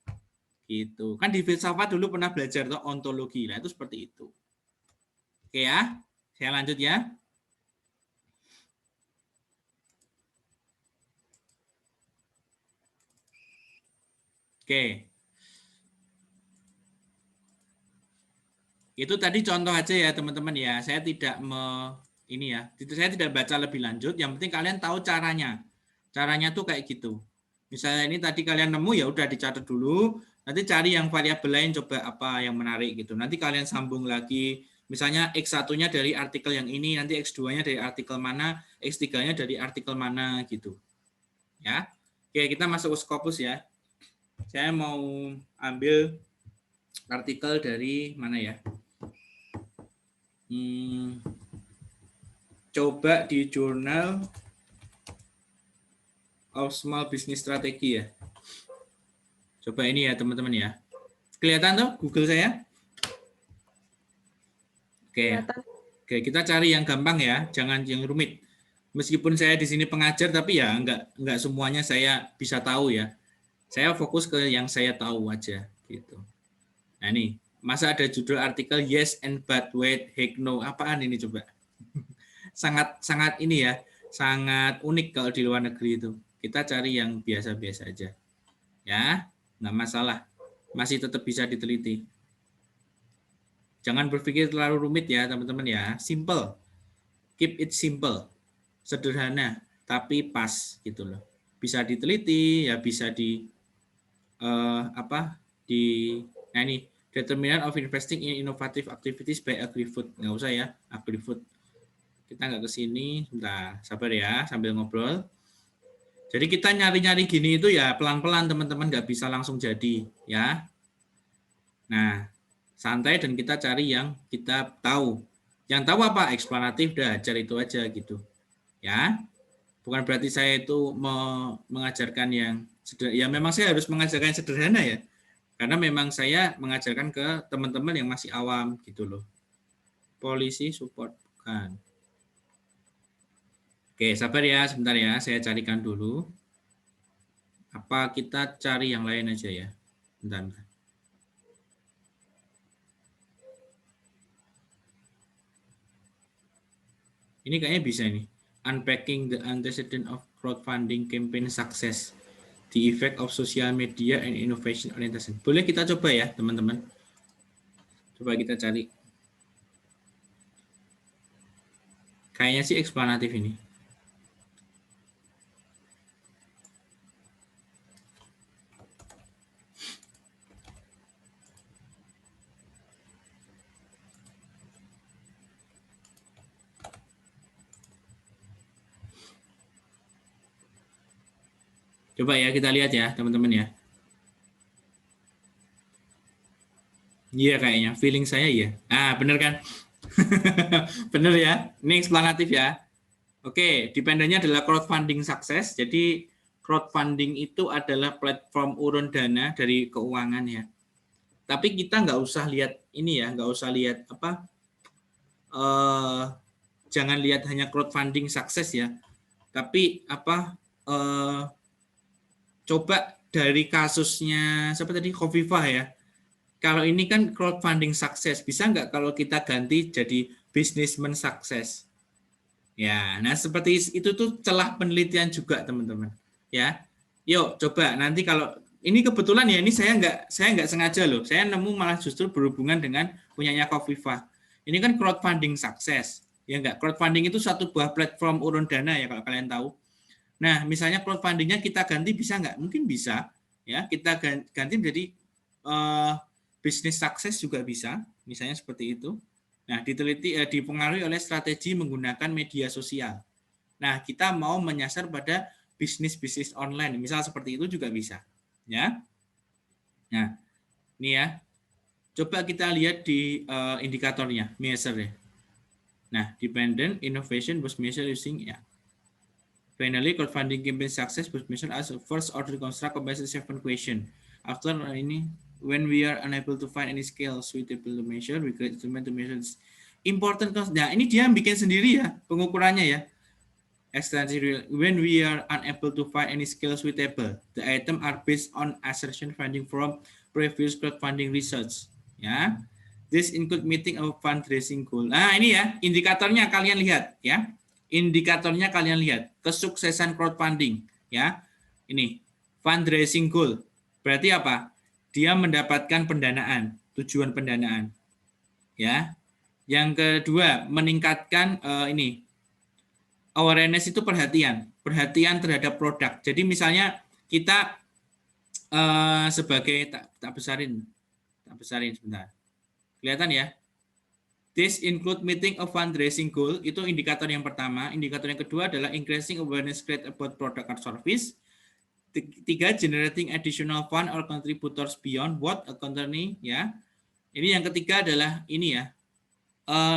Gitu. Kan di filsafat dulu pernah belajar tuh ontologi. Nah, itu seperti itu. Oke ya. Saya lanjut ya. Oke. Itu tadi contoh aja ya teman-teman ya. Saya tidak saya tidak baca lebih lanjut. Yang penting kalian tahu caranya. Caranya tuh kayak gitu. Misalnya ini tadi kalian nemu ya udah dicatat dulu. Nanti cari yang variabel lain coba apa yang menarik gitu. Nanti kalian sambung lagi. Misalnya X1-nya dari artikel yang ini, nanti X2-nya dari artikel mana, X3-nya dari artikel mana gitu. Ya. Oke, kita masuk ke Scopus ya. Saya mau ambil artikel dari mana ya? Coba di Journal of Small Business Strategy ya. Coba ini ya teman-teman ya. Kelihatan tuh Google saya? Oke, kita cari yang gampang ya, jangan yang rumit. Meskipun saya di sini pengajar, tapi ya enggak semuanya saya bisa tahu ya. Saya fokus ke yang saya tahu aja gitu. Nah ini, masa ada judul artikel yes and but wait heck no, apaan ini coba? sangat ini ya, sangat unik kalau di luar negeri itu. Kita cari yang biasa-biasa aja. Ya, nggak masalah. Masih tetap bisa diteliti. Jangan berpikir terlalu rumit ya, teman-teman ya. Simple. Keep it simple. Sederhana, tapi pas gitu loh. Bisa diteliti, ya bisa nah ini determinant of investing in innovative activities by AgriFood. Nggak usah ya, AgriFood. Kita nggak ke sini, sebentar, sabar ya, sambil ngobrol. Jadi kita nyari-nyari gini itu ya pelan-pelan teman-teman, nggak bisa langsung jadi ya. Nah, santai dan kita cari yang kita tahu. Yang tahu apa? Eksplanatif, dah cari itu aja gitu. Ya. Bukan berarti saya itu mengajarkan yang sederhana. Ya memang saya harus mengajarkan yang sederhana ya. Karena memang saya mengajarkan ke teman-teman yang masih awam gitu loh. Policy support bukan. Oke, sabar ya, sebentar ya. Saya carikan dulu. Apa kita cari yang lain aja ya? Bentar. Ini kayaknya bisa nih. Unpacking the antecedent of crowdfunding campaign success. The effect of social media and innovation orientation. Boleh kita coba ya, teman-teman. Coba kita cari. Kayaknya sih eksplanatif ini. Coba ya kita lihat ya teman-teman ya. Iya kayaknya, feeling saya iya. Ah bener kan? Bener ya, ini eksplanatif ya. Oke, dependennya adalah crowdfunding sukses. Jadi crowdfunding itu adalah platform urun dana dari keuangan ya. Tapi kita nggak usah lihat ini ya, nggak usah lihat apa. Jangan lihat hanya crowdfunding sukses ya. Tapi apa? Coba dari kasusnya siapa tadi Kofifa ya. Kalau ini kan crowdfunding sukses, bisa nggak kalau kita ganti jadi businessman sukses? Ya, nah seperti itu tuh celah penelitian juga teman-teman. Ya, yuk coba nanti kalau ini kebetulan ya ini saya nggak sengaja loh. Saya nemu malah justru berhubungan dengan punyanya Kofifa. Ini kan crowdfunding sukses, ya nggak? Crowdfunding itu satu buah platform urun dana ya kalau kalian tahu. Nah, misalnya crowdfundingnya kita ganti bisa nggak? Mungkin bisa, ya kita ganti menjadi bisnis sukses juga bisa, misalnya seperti itu. Nah, dipengaruhi oleh strategi menggunakan media sosial. Nah, kita mau menyasar pada bisnis online, misal seperti itu juga bisa, ya. Nah, ini ya. Coba kita lihat di indikatornya, measure ya. Nah, dependent innovation was measured using ya. Finally, crowdfunding campaign success was measured as a first order construct comprises 7 question. After ini, when we are unable to find any scale suitable to measure, we create instrument to measure this. Important. Nah, ini dia bikin sendiri ya pengukurannya ya. When we are unable to find any scale suitable, the item are based on assertion finding from previous crowdfunding research. Ya, this include meeting of fundraising goal. Nah, ini ya indikatornya kalian lihat ya. Indikatornya kalian lihat kesuksesan crowdfunding ya. Ini fundraising goal. Berarti apa? Dia mendapatkan pendanaan, tujuan pendanaan. Ya. Yang kedua, meningkatkan ini awareness itu perhatian terhadap produk. Jadi misalnya kita sebagai tak besarin sebentar. Kelihatan ya? This include meeting a fundraising goal, itu indikator yang pertama. Indikator yang kedua adalah increasing awareness rate about product or service. Tiga, generating additional fund or contributors beyond what a company, ya. Ini yang ketiga adalah ini ya,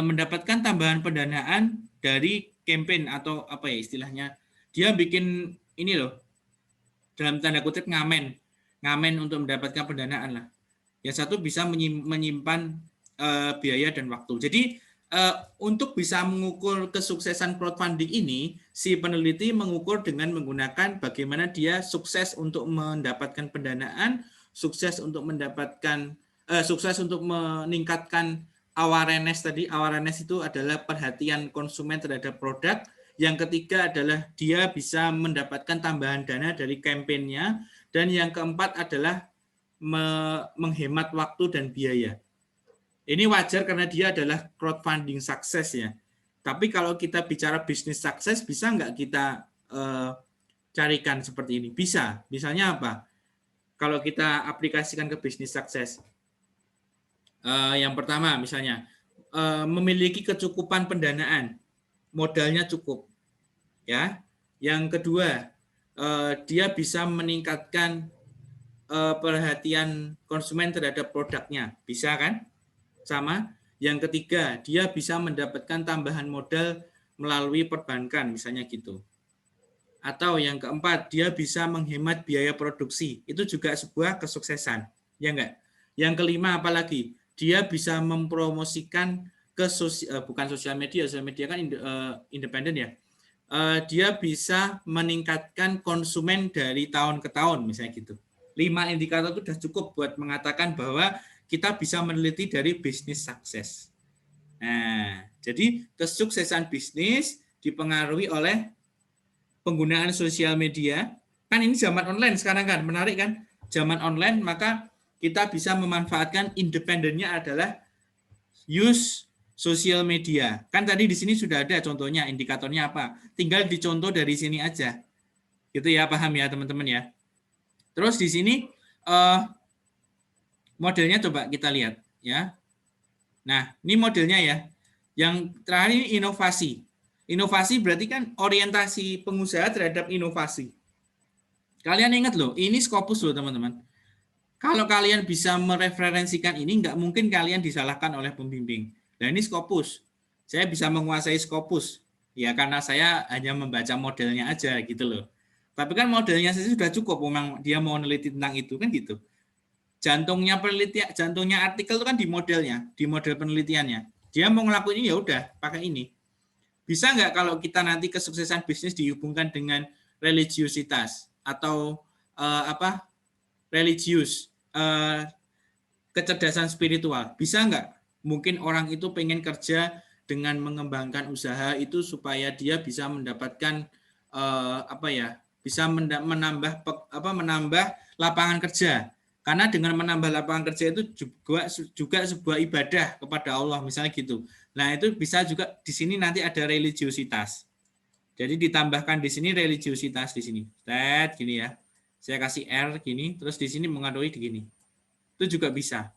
mendapatkan tambahan pendanaan dari campaign atau apa ya istilahnya. Dia bikin ini loh, dalam tanda kutip ngamen untuk mendapatkan pendanaan lah. Yang satu bisa menyimpan biaya dan waktu. Jadi untuk bisa mengukur kesuksesan crowdfunding ini, si peneliti mengukur dengan menggunakan bagaimana dia sukses untuk mendapatkan pendanaan, sukses untuk meningkatkan awareness tadi. Awareness itu adalah perhatian konsumen terhadap produk. Yang ketiga adalah dia bisa mendapatkan tambahan dana dari kampanyenya. Dan yang keempat adalah menghemat waktu dan biaya. Ini wajar karena dia adalah crowdfunding sukses ya. Tapi kalau kita bicara bisnis sukses, bisa nggak kita carikan seperti ini? Bisa. Misalnya apa? Kalau kita aplikasikan ke bisnis sukses. Yang pertama misalnya, memiliki kecukupan pendanaan. Modalnya cukup. Ya. Yang kedua, dia bisa meningkatkan perhatian konsumen terhadap produknya, bisa kan? Sama. Yang ketiga, dia bisa mendapatkan tambahan modal melalui perbankan, misalnya gitu. Atau yang keempat, dia bisa menghemat biaya produksi. Itu juga sebuah kesuksesan, ya enggak? Yang kelima, apalagi? Dia bisa mempromosikan ke bukan sosial media kan independen ya. Dia bisa meningkatkan konsumen dari tahun ke tahun, misalnya gitu. 5 indikator itu sudah cukup buat mengatakan bahwa kita bisa meneliti dari bisnis sukses. Nah, jadi kesuksesan bisnis dipengaruhi oleh penggunaan sosial media. Kan ini zaman online sekarang kan, menarik kan? Zaman online, maka kita bisa memanfaatkan independennya adalah use sosial media. Kan tadi di sini sudah ada contohnya, indikatornya apa? Tinggal dicontoh dari sini aja. Gitu ya, paham ya teman-teman ya? Terus di sini modelnya coba kita lihat ya. Nah, ini modelnya ya. Yang terakhir ini inovasi. Inovasi berarti kan orientasi pengusaha terhadap inovasi. Kalian ingat loh, ini Scopus loh teman-teman. Kalau kalian bisa mereferensikan ini, nggak mungkin kalian disalahkan oleh pembimbing. Nah, ini Scopus. Saya bisa menguasai Scopus. Ya, karena saya hanya membaca modelnya aja gitu loh. Tapi kan modelnya saja sudah cukup, memang dia mau meneliti tentang itu kan gitu. Jantungnya penelitian, jantungnya artikel itu kan di modelnya, di model penelitiannya. Dia mau ngelakuin ini ya udah pakai ini. Bisa nggak kalau kita nanti kesuksesan bisnis dihubungkan dengan religiusitas atau religius, kecerdasan spiritual? Bisa nggak? Mungkin orang itu pengen kerja dengan mengembangkan usaha itu supaya dia bisa mendapatkan bisa menambah lapangan kerja. Karena dengan menambah lapangan kerja itu juga sebuah ibadah kepada Allah, misalnya gitu. Nah, itu bisa juga di sini nanti ada religiusitas. Jadi ditambahkan di sini religiusitas di sini. Gini ya. Saya kasih R gini, terus di sini mengaruhi gini. Itu juga bisa.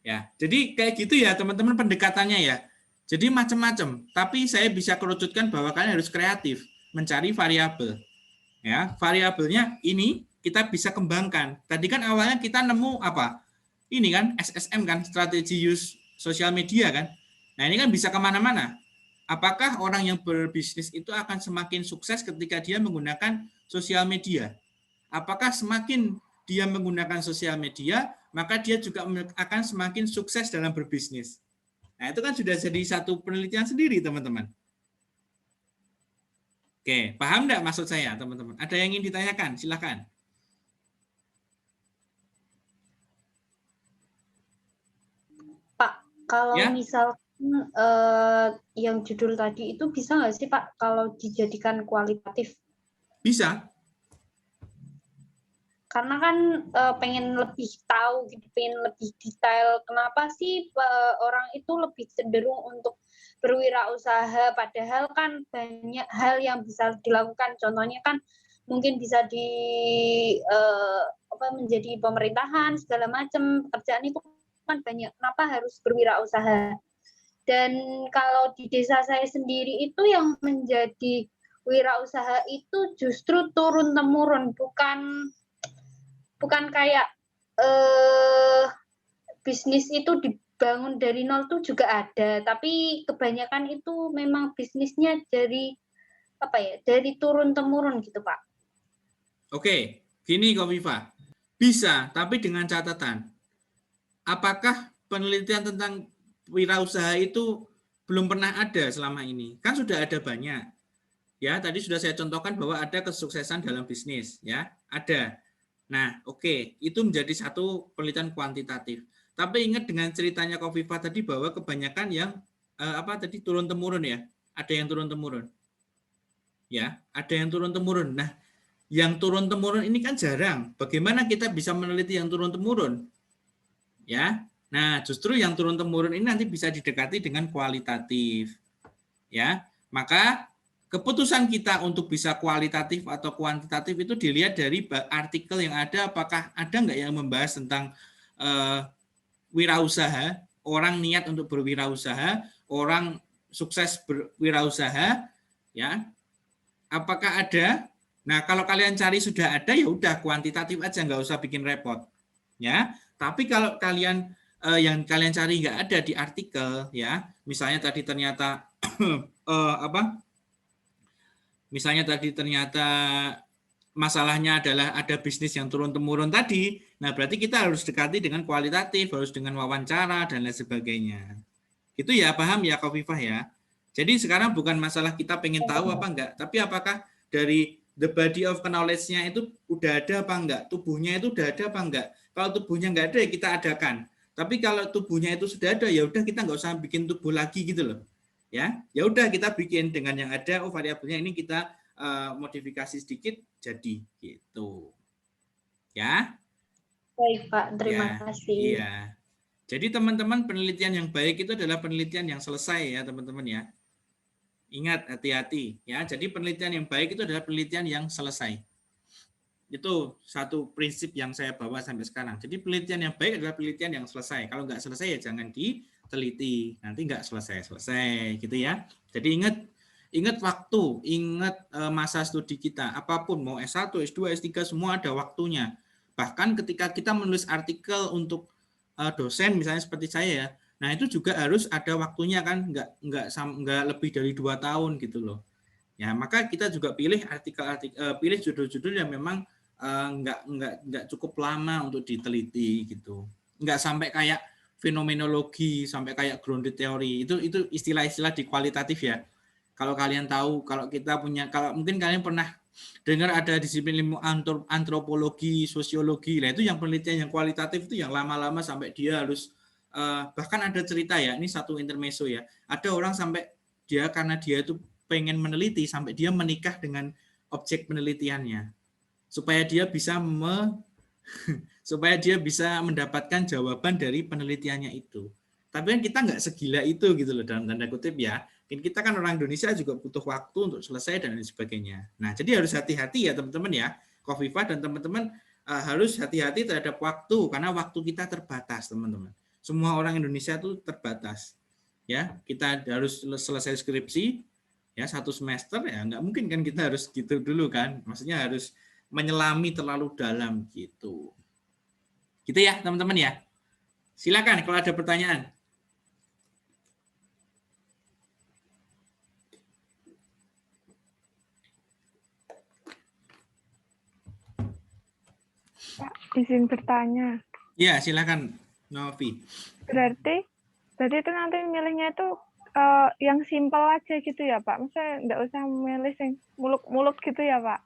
Ya, jadi kayak gitu ya teman-teman pendekatannya ya. Jadi macam-macam, tapi saya bisa kerucutkan bahwa kalian harus kreatif mencari variabel. Ya, variabelnya ini kita bisa kembangkan. Tadi kan awalnya kita nemu apa? Ini kan SSM kan, strategi use sosial media kan. Nah, ini kan bisa kemana-mana. Apakah orang yang berbisnis itu akan semakin sukses ketika dia menggunakan sosial media? Apakah semakin dia menggunakan sosial media, maka dia juga akan semakin sukses dalam berbisnis. Nah, itu kan sudah jadi satu penelitian sendiri, teman-teman. Oke, paham enggak maksud saya, teman-teman? Ada yang ingin ditanyakan? Silakan. Pak, kalau Ya? misalkan yang judul tadi itu bisa nggak sih Pak kalau dijadikan kualitatif? Bisa. Karena kan pengen lebih tahu gitu, pengen lebih detail. Kenapa sih orang itu lebih cenderung untuk berwirausaha, padahal kan banyak hal yang bisa dilakukan. Contohnya kan mungkin bisa menjadi pemerintahan segala macam, pekerjaan itu kan banyak. Kenapa harus berwirausaha? Dan kalau di desa saya sendiri itu yang menjadi wirausaha itu justru turun-temurun, bukan kayak bisnis itu dibangun dari nol tuh juga ada, tapi kebanyakan itu memang bisnisnya dari turun-temurun gitu, Pak. Oke, gini Kofifa. Bisa, tapi dengan catatan. Apakah penelitian tentang wirausaha itu belum pernah ada selama ini? Kan sudah ada banyak. Ya, tadi sudah saya contohkan bahwa ada kesuksesan dalam bisnis, ya. Ada. Nah, oke, itu menjadi satu penelitian kuantitatif. Tapi ingat dengan ceritanya Kofifa tadi bahwa kebanyakan yang turun-temurun ya. Ada yang turun-temurun. Ya, ada yang turun-temurun. Nah, yang turun-temurun ini kan jarang. Bagaimana kita bisa meneliti yang turun-temurun? Ya. Nah, justru yang turun-temurun ini nanti bisa didekati dengan kualitatif. Ya. Maka keputusan kita untuk bisa kualitatif atau kuantitatif itu dilihat dari artikel yang ada, apakah ada nggak yang membahas tentang wirausaha, orang niat untuk berwirausaha, orang sukses berwirausaha, ya. Apakah ada? Nah, kalau kalian cari sudah ada, ya udah kuantitatif aja, nggak usah bikin repot, ya. Tapi kalau kalian yang kalian cari nggak ada di artikel, ya, misalnya tadi ternyata misalnya tadi ternyata masalahnya adalah ada bisnis yang turun-temurun tadi, nah berarti kita harus dekati dengan kualitatif, harus dengan wawancara dan lain sebagainya. Itu ya, paham ya Kofifa ya? Jadi sekarang bukan masalah kita pengen tahu apa enggak, tapi apakah dari the body of knowledge-nya itu udah ada apa enggak, tubuhnya itu udah ada apa enggak. Kalau tubuhnya enggak ada ya kita adakan. Tapi kalau tubuhnya itu sudah ada, ya udah kita nggak usah bikin tubuh lagi gitu loh. Ya udah kita bikin dengan yang ada, variabelnya ini kita modifikasi sedikit jadi gitu. Ya. Baik, Pak. Terima kasih. Iya. Jadi teman-teman, penelitian yang baik itu adalah penelitian yang selesai ya, teman-teman ya. Ingat, hati-hati ya. Jadi penelitian yang baik itu adalah penelitian yang selesai. Itu satu prinsip yang saya bawa sampai sekarang. Jadi penelitian yang baik adalah penelitian yang selesai. Kalau nggak selesai ya jangan diteliti. Nanti nggak selesai gitu ya. Jadi ingat waktu, ingat masa studi kita. Apapun, mau S1, S2, S3, semua ada waktunya. Bahkan ketika kita menulis artikel untuk dosen misalnya seperti saya ya, nah itu juga harus ada waktunya kan, nggak lebih dari 2 tahun gitu loh. Ya, maka kita juga pilih pilih judul-judul yang memang nggak cukup lama untuk diteliti gitu. Nggak sampai kayak fenomenologi, sampai kayak grounded theory. Itu istilah-istilah di kualitatif ya. Kalau kalian tahu, kalau mungkin kalian pernah dengar ada disiplin ilmu antropologi, sosiologi. Nah, itu yang penelitian yang kualitatif itu yang lama-lama sampai dia harus bahkan ada cerita ya, ini satu intermezzo ya. Ada orang sampai karena dia itu pengen meneliti sampai dia menikah dengan objek penelitiannya supaya dia bisa mendapatkan jawaban dari penelitiannya itu. Tapi kan kita nggak segila itu gitu loh, dalam tanda kutip ya. Kita kan orang Indonesia juga butuh waktu untuk selesai dan lain sebagainya. Nah, jadi harus hati-hati ya teman-teman ya, Kofifa dan teman-teman harus hati-hati terhadap waktu karena waktu kita terbatas, teman-teman. Semua orang Indonesia itu terbatas. Ya, kita harus selesai skripsi ya 1 semester ya, nggak mungkin kan kita harus gitu dulu kan. Maksudnya harus menyelami terlalu dalam gitu. Gitu ya, teman-teman ya. Silakan kalau ada pertanyaan. Pak, izin bertanya. Ya, silakan Novi. Berarti itu nanti milihnya itu yang simpel aja gitu ya Pak? Maksudnya nggak usah milih yang muluk-muluk gitu ya Pak?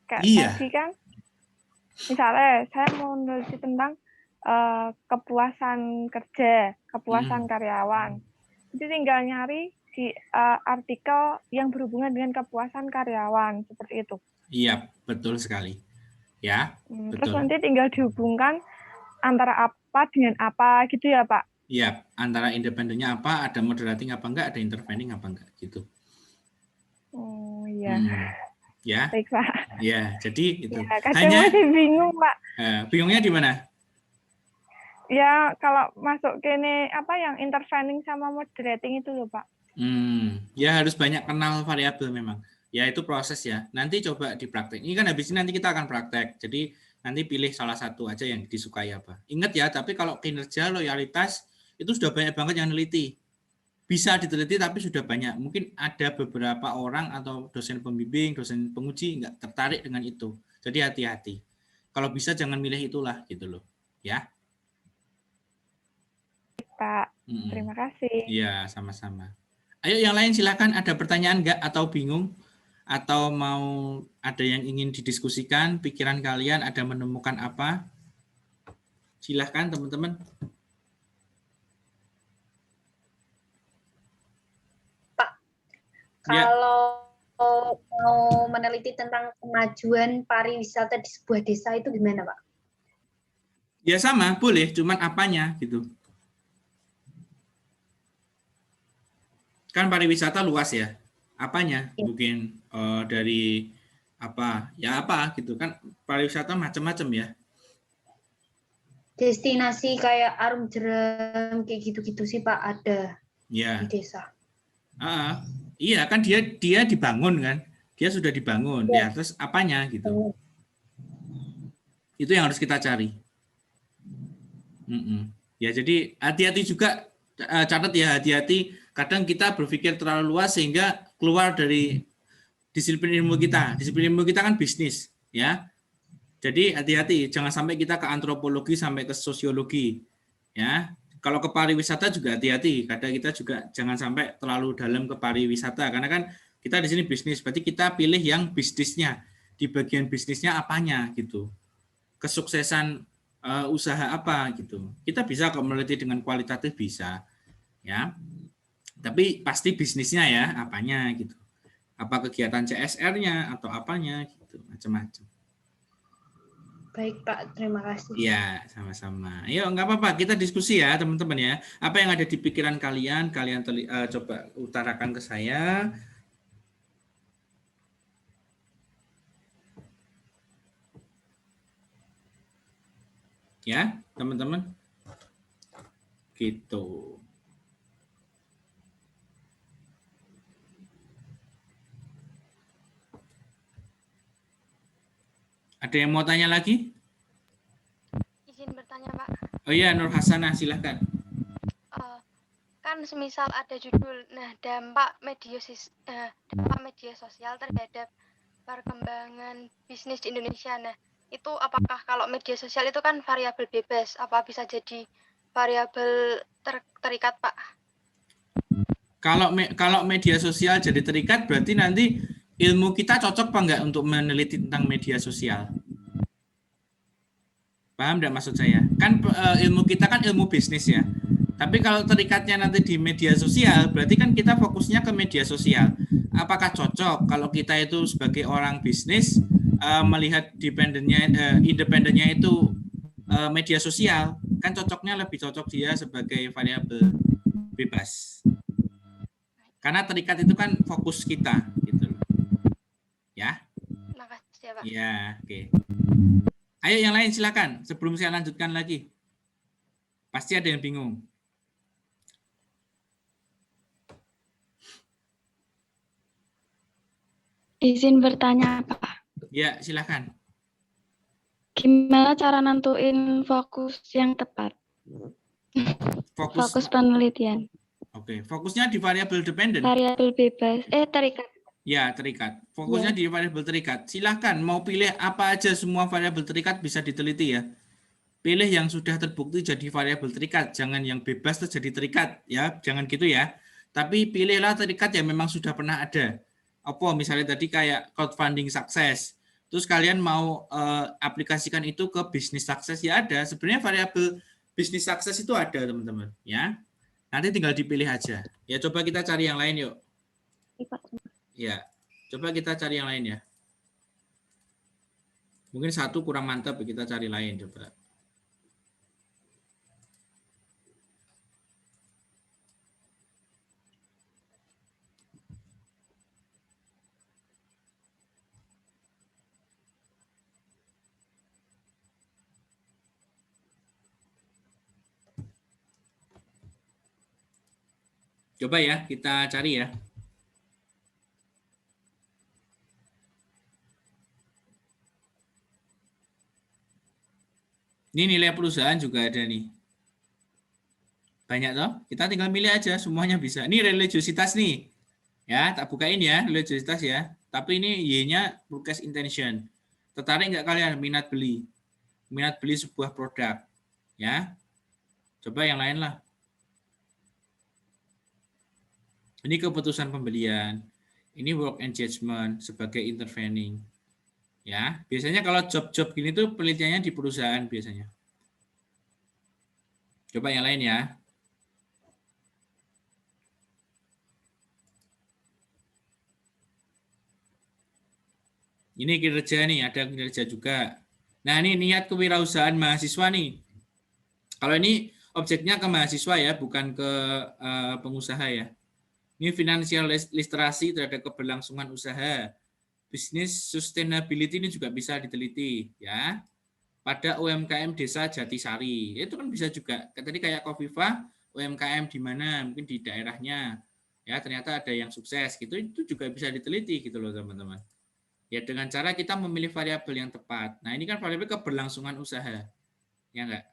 Kayak Iya. tadi kan, misalnya saya mau meneliti tentang kepuasan kerja, kepuasan karyawan. Jadi tinggal nyari di artikel yang berhubungan dengan kepuasan karyawan, seperti itu. Iya, betul sekali. Ya, Terus betul. nanti tinggal dihubungkan antara apa dengan apa gitu ya Pak? Iya, antara independennya apa, ada moderating apa enggak, ada intervening apa enggak gitu. Oh iya. Ya. Baik Pak. Ya, jadi itu. Ya, kadang masih bingung Pak. Bingungnya di mana? Ya kalau masuk ke ini apa yang intervening sama moderating itu loh Pak. Ya harus banyak kenal variabel memang. Ya itu proses ya. Nanti coba dipraktek. Ini kan habis ini nanti kita akan praktek. Jadi nanti pilih salah satu aja yang disukai apa. Ingat ya, tapi kalau kinerja, loyalitas itu sudah banyak banget yang neliti. Bisa diteliti tapi sudah banyak. Mungkin ada beberapa orang atau dosen pembimbing, dosen penguji nggak tertarik dengan itu. Jadi hati-hati. Kalau bisa jangan milih itulah gitu loh. Ya. Pak, terima kasih. Iya, sama-sama. Ayo yang lain silakan, ada pertanyaan nggak atau bingung? Atau mau ada yang ingin didiskusikan, pikiran kalian ada menemukan apa? Silahkan teman-teman. Pak, kalau mau meneliti tentang kemajuan pariwisata di sebuah desa itu gimana Pak? Ya sama, boleh, cuman apanya gitu. Kan pariwisata luas ya. Apanya? Mungkin dari apa? Ya apa gitu kan, pariwisata macam-macam ya. Destinasi kayak Arum Jeram kayak gitu-gitu sih Pak ada ya. di desa. Iya kan dia dibangun kan, dia sudah dibangun. Ya terus apanya gitu. Itu yang harus kita cari. Ya jadi hati-hati juga, catat ya, hati-hati. Kadang kita berpikir terlalu luas sehingga keluar dari disiplin ilmu kita. Disiplin ilmu kita kan bisnis, ya. Jadi hati-hati, jangan sampai kita ke antropologi sampai ke sosiologi, ya. Kalau ke pariwisata juga hati-hati. Kadang kita juga jangan sampai terlalu dalam ke pariwisata, karena kan kita di sini bisnis. Berarti kita pilih yang bisnisnya, di bagian bisnisnya apanya gitu. Kesuksesan usaha apa gitu. Kita bisa kok meneliti dengan kualitatif bisa, ya. Tapi pasti bisnisnya ya, apanya gitu. Apa kegiatan CSR-nya atau apanya gitu, macam-macam. Baik Pak, terima kasih. Iya, sama-sama. Yuk, nggak apa-apa, kita diskusi ya teman-teman ya. Apa yang ada di pikiran kalian coba utarakan ke saya. Ya, teman-teman. Gitu. Ada yang mau tanya lagi? Izin bertanya, Pak. Oh iya, Nur Hasanah, silahkan. Kan semisal ada judul, nah dampak media sosial terhadap perkembangan bisnis di Indonesia. Nah, itu apakah kalau media sosial itu kan variabel bebas, apa bisa jadi variabel terikat, Pak? Kalau media sosial jadi terikat, berarti nanti ilmu kita cocok apa enggak untuk meneliti tentang media sosial? Paham enggak maksud saya? Kan ilmu kita kan ilmu bisnis ya. Tapi kalau terikatnya nanti di media sosial, berarti kan kita fokusnya ke media sosial. Apakah cocok kalau kita itu sebagai orang bisnis melihat independennya itu media sosial? Kan cocoknya lebih cocok dia sebagai variabel bebas. Karena terikat itu kan fokus kita gitu. Ya. Makasih ya, Pak. Ya, oke. Ayo yang lain silakan sebelum saya lanjutkan lagi. Pasti ada yang bingung. Izin bertanya, Pak. Ya, silakan. Gimana cara nentuin fokus yang tepat? Fokus penelitian. Oke, fokusnya di variabel dependent. Variabel bebas, terikat. Ya, terikat. Fokusnya di variabel terikat. Silahkan mau pilih apa aja, semua variabel terikat bisa diteliti ya. Pilih yang sudah terbukti jadi variabel terikat, jangan yang bebas terjadi terikat ya, jangan gitu ya. Tapi pilihlah terikat yang memang sudah pernah ada. Apa misalnya tadi kayak crowdfunding sukses. Terus kalian mau aplikasikan itu ke bisnis sukses ya ada. Sebenarnya variabel bisnis sukses itu ada, teman-teman, ya. Nanti tinggal dipilih aja. Ya, coba kita cari yang lain yuk. Ya, coba kita cari yang lain ya. Mungkin satu kurang mantap, kita cari lain coba. Coba ya, kita cari ya. Ini nilai perusahaan juga ada nih. Banyak toh? Kita tinggal milih aja, semuanya bisa. Ini religiositas nih. Ya, tak bukain ya, religiositas ya. Tapi ini Y-nya broadcast intention. Tertarik nggak kalian minat beli? Minat beli sebuah produk. Ya. Coba yang lain lah. Ini keputusan pembelian. Ini work engagement sebagai intervening. Ya, biasanya kalau job-job gini tuh penelitiannya di perusahaan biasanya. Coba yang lain ya. Ini kinerja nih, ada kinerja juga. Nah, ini niat kewirausahaan mahasiswa nih. Kalau ini objeknya ke mahasiswa ya, bukan ke pengusaha ya. Ini financial literasi terhadap keberlangsungan usaha. Bisnis sustainability ini juga bisa diteliti ya. Pada UMKM Desa Jatisari. Itu kan bisa juga. Tadi kayak Kofifa, UMKM di mana? Mungkin di daerahnya. Ya, ternyata ada yang sukses gitu. Itu juga bisa diteliti gitu loh, teman-teman. Ya, dengan cara kita memilih variabel yang tepat. Nah, ini kan variabel keberlangsungan usaha. Ya enggak?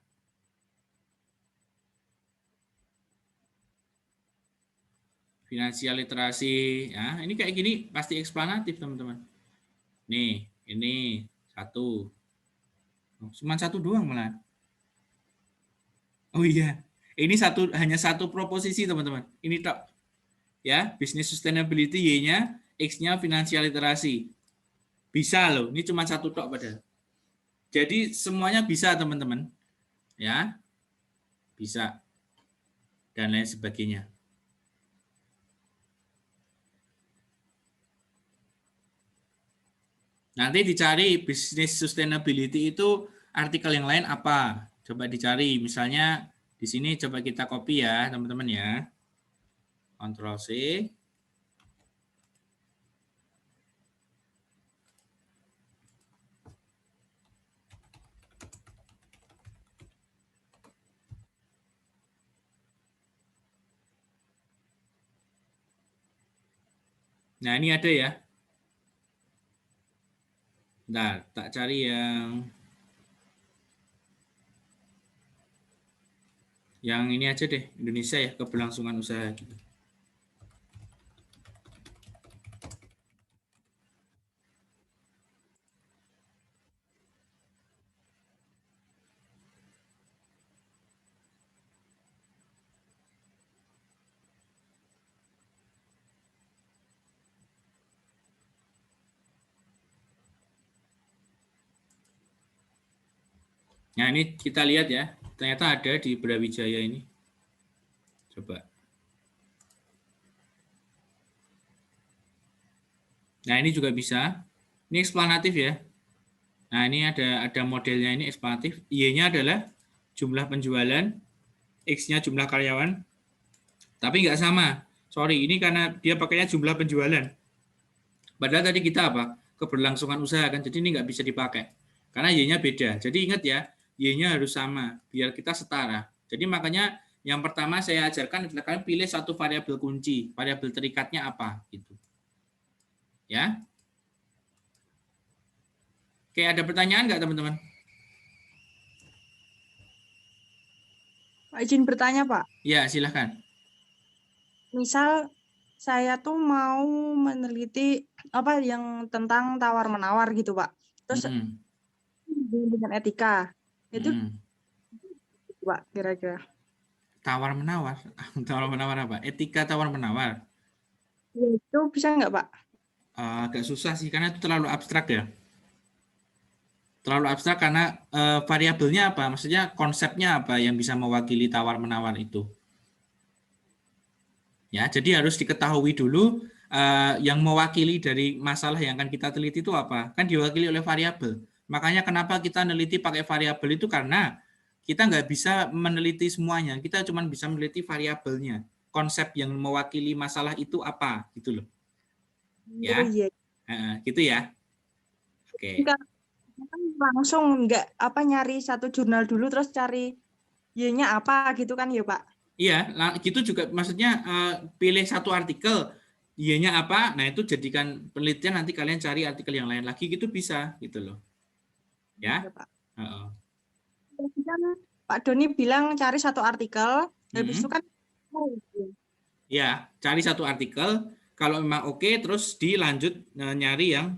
Finansial literasi, ya ini kayak gini pasti eksplanatif teman-teman. Nih, ini satu, cuma satu doang malah. Oh iya, ini hanya satu proposisi teman-teman. Ini tok, ya bisnis sustainability Y-nya, X-nya finansial literasi. Bisa loh, ini cuma satu tok padahal. Jadi semuanya bisa teman-teman, ya bisa dan lain sebagainya. Nanti dicari bisnis sustainability itu artikel yang lain apa? Coba dicari. Misalnya di sini coba kita copy ya, teman-teman ya. Ctrl C. Nah, ini ada ya. Nah, tak cari yang ini aja deh, Indonesia ya, keberlangsungan usaha gitu. Nah, ini kita lihat ya. Ternyata ada di Brawijaya ini. Coba. Nah, ini juga bisa. Ini eksplanatif ya. Nah, ini ada modelnya ini eksplanatif. Y-nya adalah jumlah penjualan, X-nya jumlah karyawan. Tapi nggak sama. Sorry, ini karena dia pakainya jumlah penjualan. Padahal tadi kita apa? Keberlangsungan usaha kan. Jadi ini nggak bisa dipakai. Karena Y-nya beda. Jadi ingat ya, Y-nya harus sama biar kita setara. Jadi makanya yang pertama saya ajarkan adalah kalian pilih satu variabel kunci, variabel terikatnya apa gitu. Ya. Oke, ada pertanyaan nggak teman-teman? Pak, izin bertanya, Pak. Ya, silahkan. Misal saya tuh mau meneliti apa yang tentang tawar-menawar gitu, Pak. Terus dengan etika. Itu Pak, kira-kira. Tawar-menawar? Tawar-menawar apa? Etika tawar-menawar? Ya, itu bisa nggak, Pak? Agak susah sih, karena itu terlalu abstrak ya. Terlalu abstrak karena variabelnya apa? Maksudnya konsepnya apa yang bisa mewakili tawar-menawar itu? Ya, jadi harus diketahui dulu yang mewakili dari masalah yang akan kita teliti itu apa? Kan diwakili oleh variabel. Makanya kenapa kita meneliti pakai variabel itu karena kita nggak bisa meneliti semuanya. Kita cuma bisa meneliti variabelnya. Konsep yang mewakili masalah itu apa? Gitu loh. Ya, Oh, iya. Gitu ya. Oke. Kan langsung nggak apa nyari satu jurnal dulu terus cari Y-nya apa gitu kan ya, Pak? Iya, gitu juga maksudnya pilih satu artikel, Y-nya apa, nah itu jadikan penelitian, nanti kalian cari artikel yang lain lagi gitu bisa gitu loh. Ya. Ya, Pak. Kan Pak Doni bilang cari satu artikel, habis itu kan ya, cari satu artikel, kalau memang oke, terus dilanjut nyari yang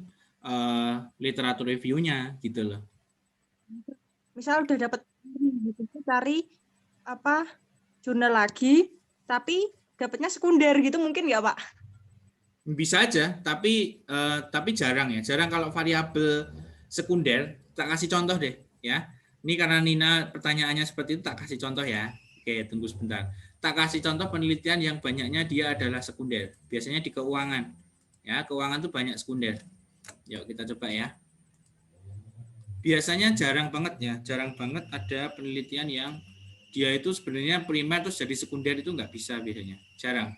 literatur review-nya gitu loh. Misal udah dapat gitu, cari apa jurnal lagi, tapi dapatnya sekunder gitu mungkin nggak, Pak? Bisa aja, tapi jarang ya. Jarang kalau variabel sekunder. Tak kasih contoh deh ya. Ini karena Nina pertanyaannya seperti itu, tak kasih contoh ya. Oke, tunggu sebentar. Tak kasih contoh penelitian yang banyaknya dia adalah sekunder. Biasanya di keuangan. Ya, keuangan tuh banyak sekunder. Yuk kita coba ya. Biasanya jarang banget ya, jarang banget ada penelitian yang dia itu sebenarnya primer terus jadi sekunder, itu nggak bisa biasanya. Jarang.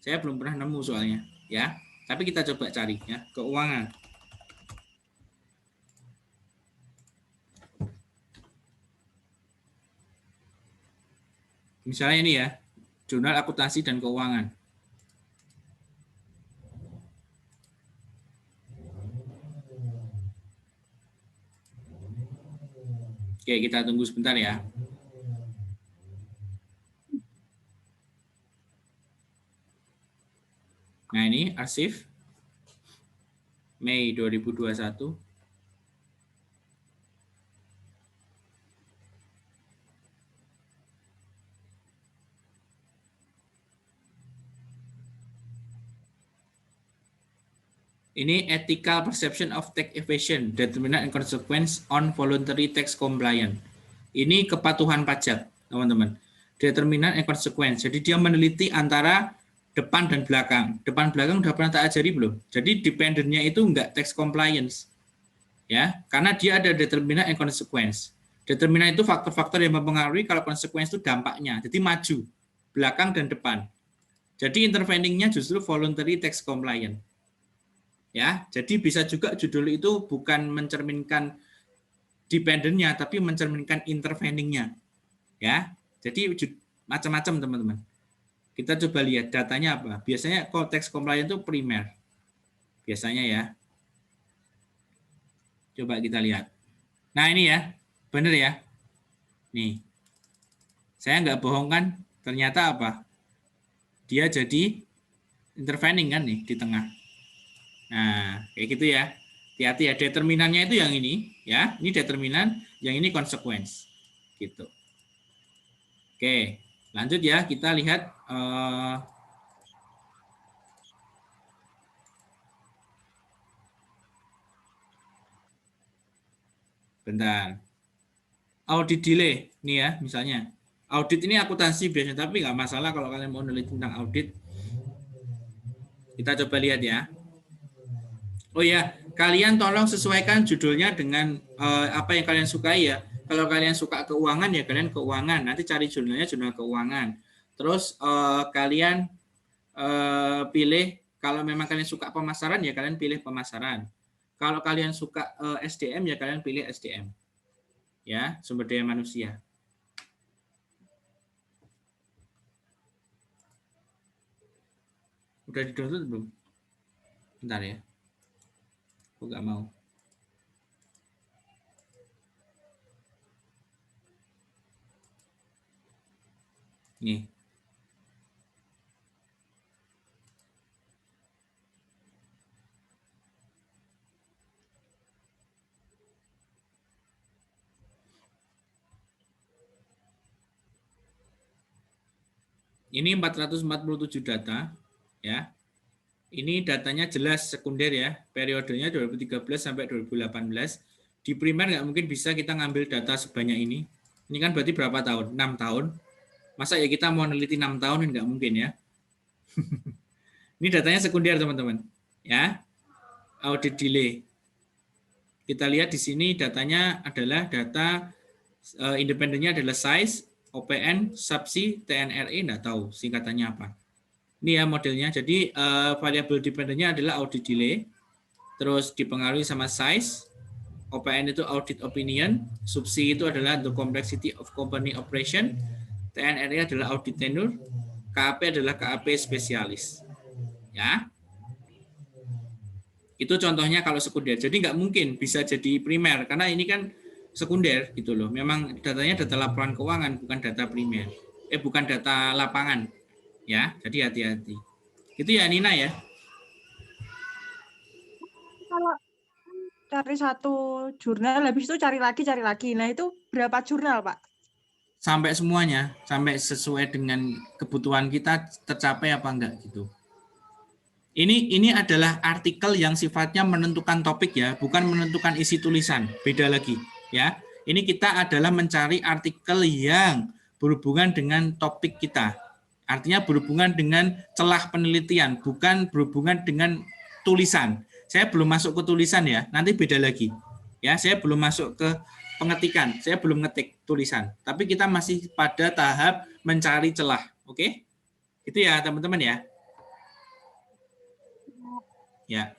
Saya belum pernah nemu soalnya, ya. Tapi kita coba cari ya, keuangan. Misalnya ini ya, jurnal akuntansi dan keuangan. Oke, kita tunggu sebentar ya. Nah, ini arsip Mei 2021. Ini ethical perception of tax evasion, determinant and consequence on voluntary tax compliance. Ini kepatuhan pajak, teman-teman. Determinant and consequence. Jadi dia meneliti antara depan dan belakang. Depan belakang udah pernah tak ajari belum? Jadi dependennya itu enggak tax compliance. Ya, karena dia ada determinant and consequence. Determinant itu faktor-faktor yang mempengaruhi, kalau consequence itu dampaknya. Jadi maju, belakang dan depan. Jadi interveningnya justru voluntary tax compliance. Ya, jadi bisa juga judul itu bukan mencerminkan dependennya, tapi mencerminkan interveningnya. Ya, jadi macam-macam teman-teman. Kita coba lihat datanya apa. Biasanya tax compliance itu primer. Biasanya ya. Coba kita lihat. Nah ini ya, benar ya. Nih, saya nggak bohong kan? Ternyata apa? Dia jadi intervening kan nih di tengah. Nah, kayak gitu ya. Hati-hati ya, determinannya itu yang ini, ya. Ini determinan, yang ini consequence. Gitu. Oke, lanjut ya. Kita lihat bentar. Audit delay, nih ya, misalnya. Audit ini akuntansi biasanya, tapi nggak masalah kalau kalian mau neliti tentang audit. Kita coba lihat ya. Oh ya, kalian tolong sesuaikan judulnya dengan apa yang kalian sukai ya. Kalau kalian suka keuangan ya kalian keuangan. Nanti cari jurnalnya jurnal keuangan. Terus kalian pilih, kalau memang kalian suka pemasaran ya kalian pilih pemasaran. Kalau kalian suka SDM ya kalian pilih SDM. Ya, sumber daya manusia. Udah di-download belum? Bentar ya. Aku nggak mau. Nih. Ini 447 data, ya. Ini datanya jelas sekunder ya, periodenya 2013 sampai 2018. Di primer nggak mungkin bisa kita ngambil data sebanyak ini. Ini kan berarti berapa tahun? 6 tahun. Masa ya kita mau neliti 6 tahun, nggak mungkin ya. Ini datanya sekunder teman-teman, ya. Audit delay. Kita lihat di sini datanya adalah data independennya adalah size, OPN, subsi, TNRE, nggak tahu singkatannya apa. Ini ya modelnya. Jadi variabel dependennya adalah audit delay, terus dipengaruhi sama size, OPN itu audit opinion, subsi itu adalah the complexity of company operation, TNRE adalah audit tenure, KAP adalah KAP spesialis. Ya. Itu contohnya kalau sekunder. Jadi nggak mungkin bisa jadi primer karena ini kan sekunder gitu loh. Memang datanya data laporan keuangan, bukan data primer. Bukan data lapangan. Ya, jadi hati-hati. Itu ya Nina ya. Kalau cari satu jurnal, habis itu cari lagi. Nah, itu berapa jurnal, Pak? Sampai semuanya, sampai sesuai dengan kebutuhan kita tercapai apa enggak gitu. Ini adalah artikel yang sifatnya menentukan topik ya, bukan menentukan isi tulisan. Beda lagi ya. Ini kita adalah mencari artikel yang berhubungan dengan topik kita. Artinya berhubungan dengan celah penelitian, bukan berhubungan dengan tulisan. Saya belum masuk ke tulisan ya, nanti beda lagi. Ya, saya belum masuk ke pengetikan, saya belum ngetik tulisan. Tapi kita masih pada tahap mencari celah, oke? Itu ya teman-teman ya. Ya.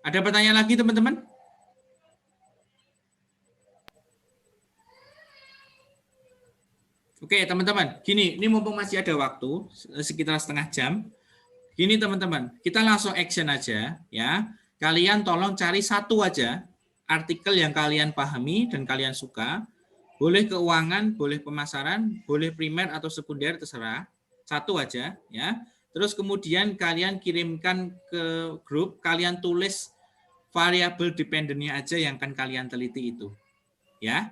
Ada pertanyaan lagi teman-teman? Oke teman-teman, gini, ini mumpung masih ada waktu, sekitar setengah jam. Gini teman-teman, kita langsung action aja ya. Kalian tolong cari satu aja artikel yang kalian pahami dan kalian suka. Boleh keuangan, boleh pemasaran, boleh primer atau sekunder, terserah. Satu aja ya. Terus kemudian kalian kirimkan ke grup, kalian tulis variabel dependennya aja yang akan kalian teliti itu. Ya.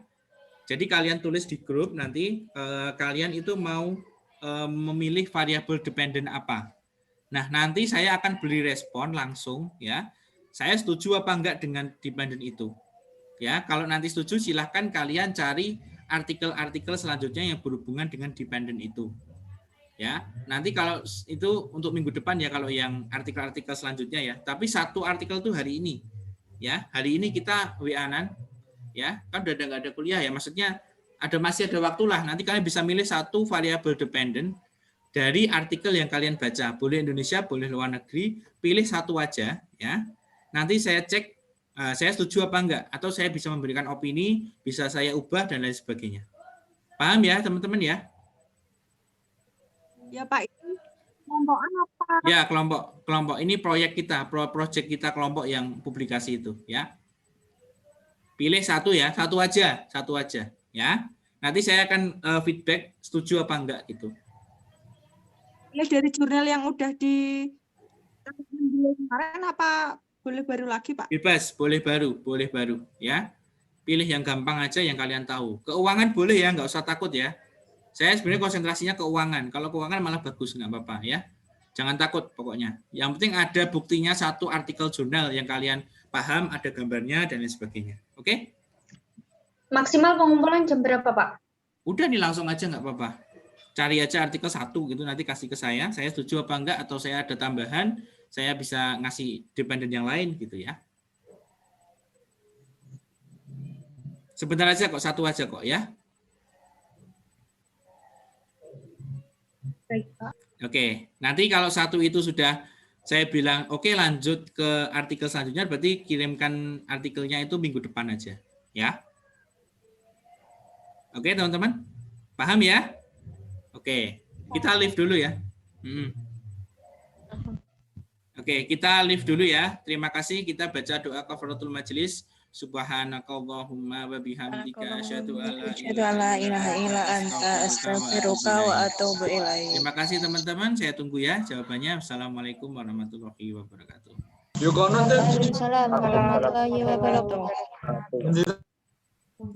Jadi kalian tulis di grup nanti kalian itu mau memilih variabel dependen apa. Nah, nanti saya akan beri respon langsung ya. Saya setuju apa enggak dengan dependen itu. Ya, kalau nanti setuju silahkan kalian cari artikel-artikel selanjutnya yang berhubungan dengan dependen itu. Ya, nanti kalau itu untuk minggu depan ya kalau yang artikel-artikel selanjutnya ya. Tapi satu artikel itu hari ini. Ya, hari ini kita WA-an ya. Kan udah nggak ada kuliah ya. Maksudnya masih ada waktu lah. Nanti kalian bisa milih satu variabel dependen dari artikel yang kalian baca. Boleh Indonesia, boleh luar negeri, pilih satu aja ya. Nanti saya cek saya setuju apa enggak atau saya bisa memberikan opini, bisa saya ubah dan lain sebagainya. Paham ya, teman-teman ya? Ya Pak, itu kelompokan apa? Ya, kelompok. Ini proyek kita, proyek kita kelompok yang publikasi itu, ya. Pilih satu ya, satu aja, ya. Nanti saya akan feedback setuju apa enggak gitu. Pilih dari jurnal yang udah di kemarin apa boleh baru lagi, Pak? Bebas, boleh baru, ya. Pilih yang gampang aja yang kalian tahu. Keuangan boleh ya, nggak usah takut ya. Saya sebenarnya konsentrasinya keuangan. Kalau keuangan malah bagus, nggak apa-apa ya. Jangan takut pokoknya. Yang penting ada buktinya satu artikel jurnal yang kalian paham, ada gambarnya dan lain sebagainya. Oke? Maksimal pengumpulan jam berapa, Pak? Udah nih langsung aja nggak apa-apa. Cari aja artikel satu gitu nanti kasih ke saya setuju apa enggak atau saya ada tambahan, saya bisa ngasih dependen yang lain gitu ya. Sebentar aja kok, satu aja kok ya. Baik, Pak. Oke, nanti kalau satu itu sudah saya bilang oke, lanjut ke artikel selanjutnya, berarti kirimkan artikelnya itu minggu depan aja, ya. Oke, teman-teman, paham ya? Oke, kita live dulu ya. Oke, kita live dulu ya. Terima kasih. Kita baca doa kafaratul majelis. Subhanakallahumma wa bihamdika asyhadu an la ilaha illa anta astaghfiruka wa atubu ilaik. Terima kasih teman-teman. Saya tunggu ya jawabannya. Assalamualaikum warahmatullahi wabarakatuh. Waalaikumsalam warahmatullahi wabarakatuh.